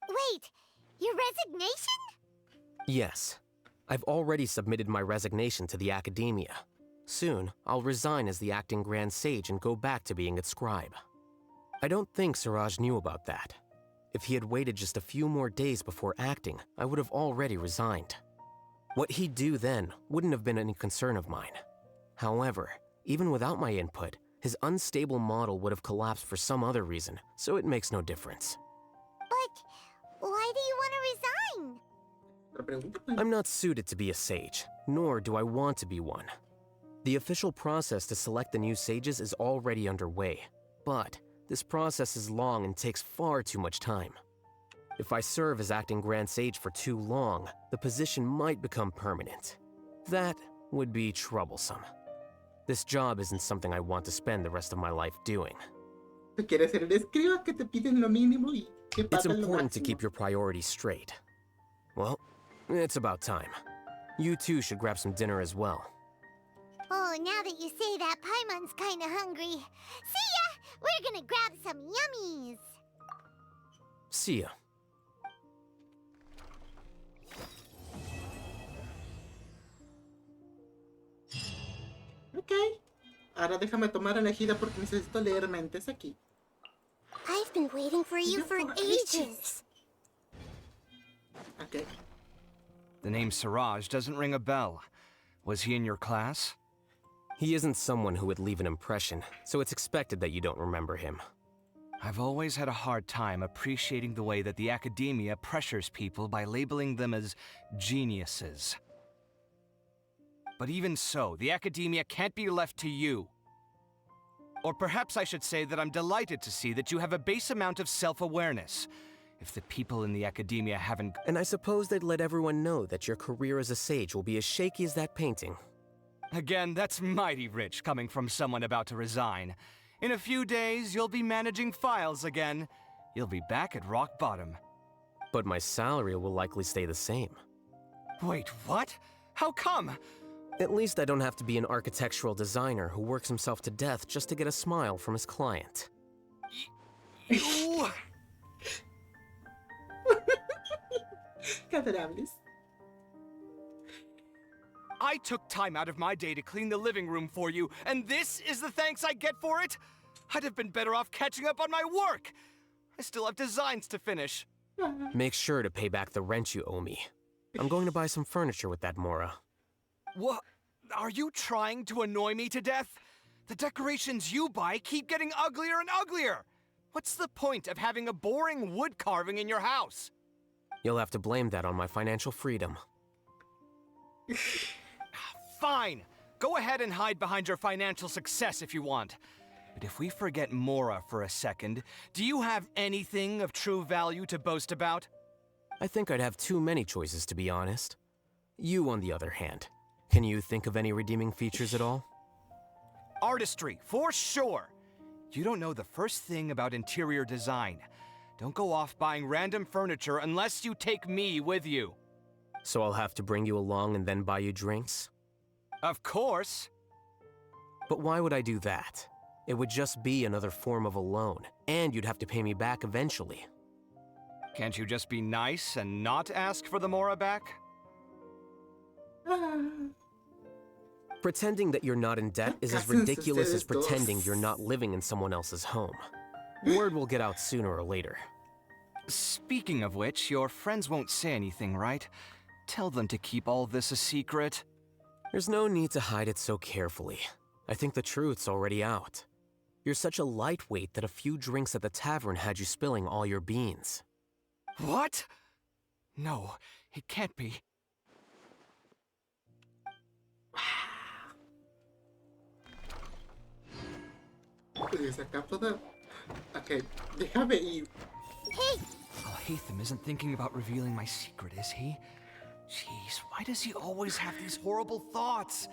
[SPEAKER 3] Wait, your resignation?
[SPEAKER 6] Yes. I've already submitted my resignation to the Academia. Soon, I'll resign as the acting Grand Sage and go back to being its scribe. I don't think Siraj knew about that. If he had waited just a few more days before acting, I would have already resigned. What he'd do then wouldn't have been any concern of mine. However, even without my input, his unstable model would have collapsed for some other reason, so it makes no difference.
[SPEAKER 3] But why do you want to resign?
[SPEAKER 6] I'm not suited to be a sage, nor do I want to be one. The official process to select the new sages is already underway, but this process is long and takes far too much time. If I serve as acting Grand Sage for too long, the position might become permanent. That would be troublesome. This job isn't something I want to spend the rest of my life doing.
[SPEAKER 1] It's
[SPEAKER 6] important to keep your priorities straight. Well, it's about time. You two should grab some dinner as well.
[SPEAKER 3] Oh, now that you say that, Paimon's kinda hungry. See ya! We're gonna grab some yummies!
[SPEAKER 6] See ya.
[SPEAKER 1] Ok. Ahora déjame tomar elegida porque necesito leer mentes aquí.
[SPEAKER 3] I've been waiting for you for ages.
[SPEAKER 1] Okay.
[SPEAKER 18] The name Siraj doesn't ring a bell. Was he in your class?
[SPEAKER 6] He isn't someone who would leave an impression, so it's expected that you don't remember him.
[SPEAKER 18] I've always had a hard time appreciating the way that the academia pressures people by labeling them as geniuses. But even so, the academia can't be left to you. Or perhaps I should say that I'm delighted to see that you have a base amount of self-awareness. If the people in the academia haven't...
[SPEAKER 6] And I suppose they'd let everyone know that your career as a sage will be as shaky as that painting.
[SPEAKER 18] Again, that's mighty rich coming from someone about to resign. In a few days, you'll be managing files again. You'll be back at rock bottom.
[SPEAKER 6] But my salary will likely stay the same.
[SPEAKER 18] Wait, what? How come?
[SPEAKER 6] At least I don't have to be an architectural designer who works himself to death just to get a smile from his client.
[SPEAKER 18] You... I took time out of my day to clean the living room for you, and this is the thanks I get for it? I'd have been better off catching up on my work. I still have designs to finish.
[SPEAKER 6] Make sure to pay back the rent you owe me. I'm going to buy some furniture with that, Mora.
[SPEAKER 18] What? Are you trying to annoy me to death? The decorations you buy keep getting uglier and uglier. What's the point of having a boring wood carving in your house?
[SPEAKER 6] You'll have to blame that on my financial freedom.
[SPEAKER 18] Fine. Go ahead and hide behind your financial success if you want. But if we forget Mora for a second, do you have anything of true value to boast about?
[SPEAKER 6] I think I'd have too many choices, to be honest. You, on the other hand, can you think of any redeeming features at all?
[SPEAKER 18] Artistry, for sure. You don't know the first thing about interior design. Don't go off buying random furniture unless you take me with you.
[SPEAKER 6] So I'll have to bring you along and then buy you drinks?
[SPEAKER 18] Of course.
[SPEAKER 6] But why would I do that? It would just be another form of a loan, and you'd have to pay me back eventually.
[SPEAKER 18] Can't you just be nice and not ask for the Mora back?
[SPEAKER 6] Pretending that you're not in debt is as ridiculous as pretending you're not living in someone else's home. Word will get out sooner or later.
[SPEAKER 18] Speaking of which, your friends won't say anything, right? Tell them to keep all this a secret.
[SPEAKER 6] There's no need to hide it so carefully. I think the truth's already out. You're such a lightweight that a few drinks at the tavern had you spilling all your beans.
[SPEAKER 18] What? No, it can't be.
[SPEAKER 1] Okay, déjame ir.
[SPEAKER 3] Hey!
[SPEAKER 18] Alhaitham isn't thinking about revealing my secret, is he? Jeez, why does he always have these horrible thoughts?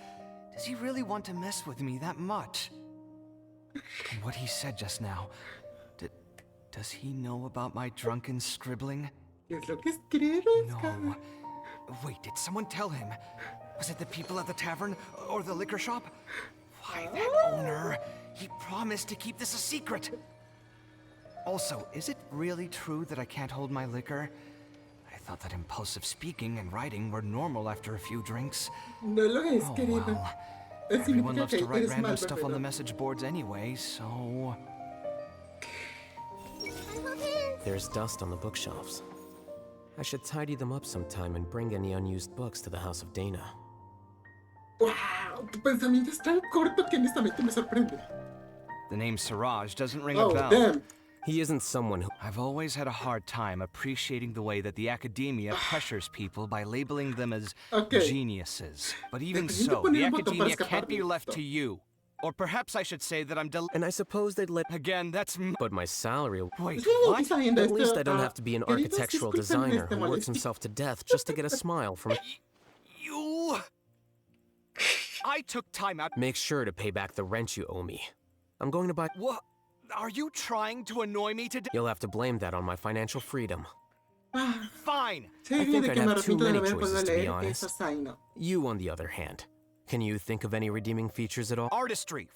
[SPEAKER 18] Does he really want to mess with me that much? And what he said just now, does he know about my drunken scribbling? No. Wait, did someone tell him? Was it the people at the tavern or the liquor shop? Why, that owner, he promised to keep this a secret. Also, is it really true that I can't hold my liquor? I thought that impulsive speaking and writing were normal after a few drinks.
[SPEAKER 1] No lo es, querido.
[SPEAKER 18] Well. Everyone loves to write random stuff on the message boards anyway, so...
[SPEAKER 6] There's dust on the bookshelves. I should tidy them up sometime and bring any unused books to the House of Dana.
[SPEAKER 1] Wow, tu pensamiento es tan corto que honestamente me sorprende.
[SPEAKER 18] The name Siraj doesn't ring a bell.
[SPEAKER 1] Damn.
[SPEAKER 6] He isn't someone who...
[SPEAKER 18] I've always had a hard time appreciating the way that the academia pressures people by labeling them as geniuses. But even so, the academia can't be left to you. Or perhaps I should say that I'm
[SPEAKER 6] And I suppose they'd let...
[SPEAKER 18] Again, that's...
[SPEAKER 6] But my salary...
[SPEAKER 18] Wait, what?
[SPEAKER 6] At least I don't have to be an architectural designer who works himself to death just to get a smile from...
[SPEAKER 18] You... I took time out...
[SPEAKER 6] Make sure to pay back the rent you owe me. I'm going to buy...
[SPEAKER 18] What? Are you trying to annoy me today?
[SPEAKER 6] You'll have to blame that on my financial freedom.
[SPEAKER 18] Fine.
[SPEAKER 6] I think I'd have too many choices, to be honest. You, on the other hand, can you think of any redeeming features at all?
[SPEAKER 18] Artistry,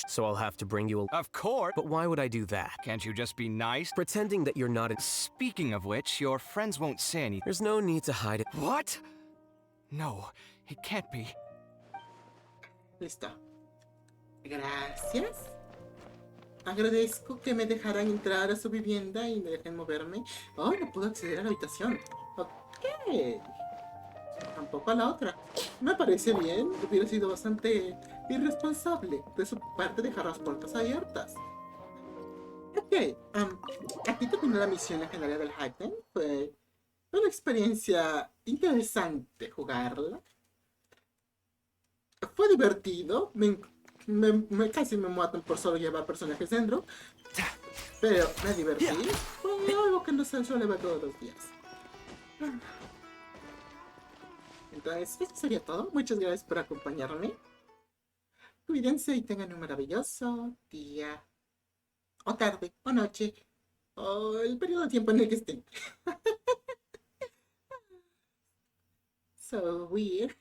[SPEAKER 6] So I'll have to bring you a...
[SPEAKER 18] Of course.
[SPEAKER 6] But why would I do that?
[SPEAKER 18] Can't you just be nice?
[SPEAKER 6] Pretending that you're not...
[SPEAKER 18] Speaking of which, your friends won't say anything.
[SPEAKER 6] There's no need to hide it.
[SPEAKER 18] What? No, it can't be.
[SPEAKER 1] Listo. Gracias. Agradezco que me dejaran entrar a su vivienda y me dejen moverme. Oh, no puedo acceder a la habitación. Ok. Tampoco a la otra. Me parece bien. Hubiera sido bastante irresponsable de su parte dejar las puertas abiertas. Ok. aquí terminó la misión legendaria del Alhaitham. Fue una experiencia interesante jugarla. Fue divertido. Casi me matan por solo llevar personajes dentro. Pero me divertí. Fue algo que no se suele ver todos los días. Entonces, esto sería todo. Muchas gracias por acompañarme. Cuídense y tengan un maravilloso día. O tarde, o noche. O el periodo de tiempo en el que estén. So weird.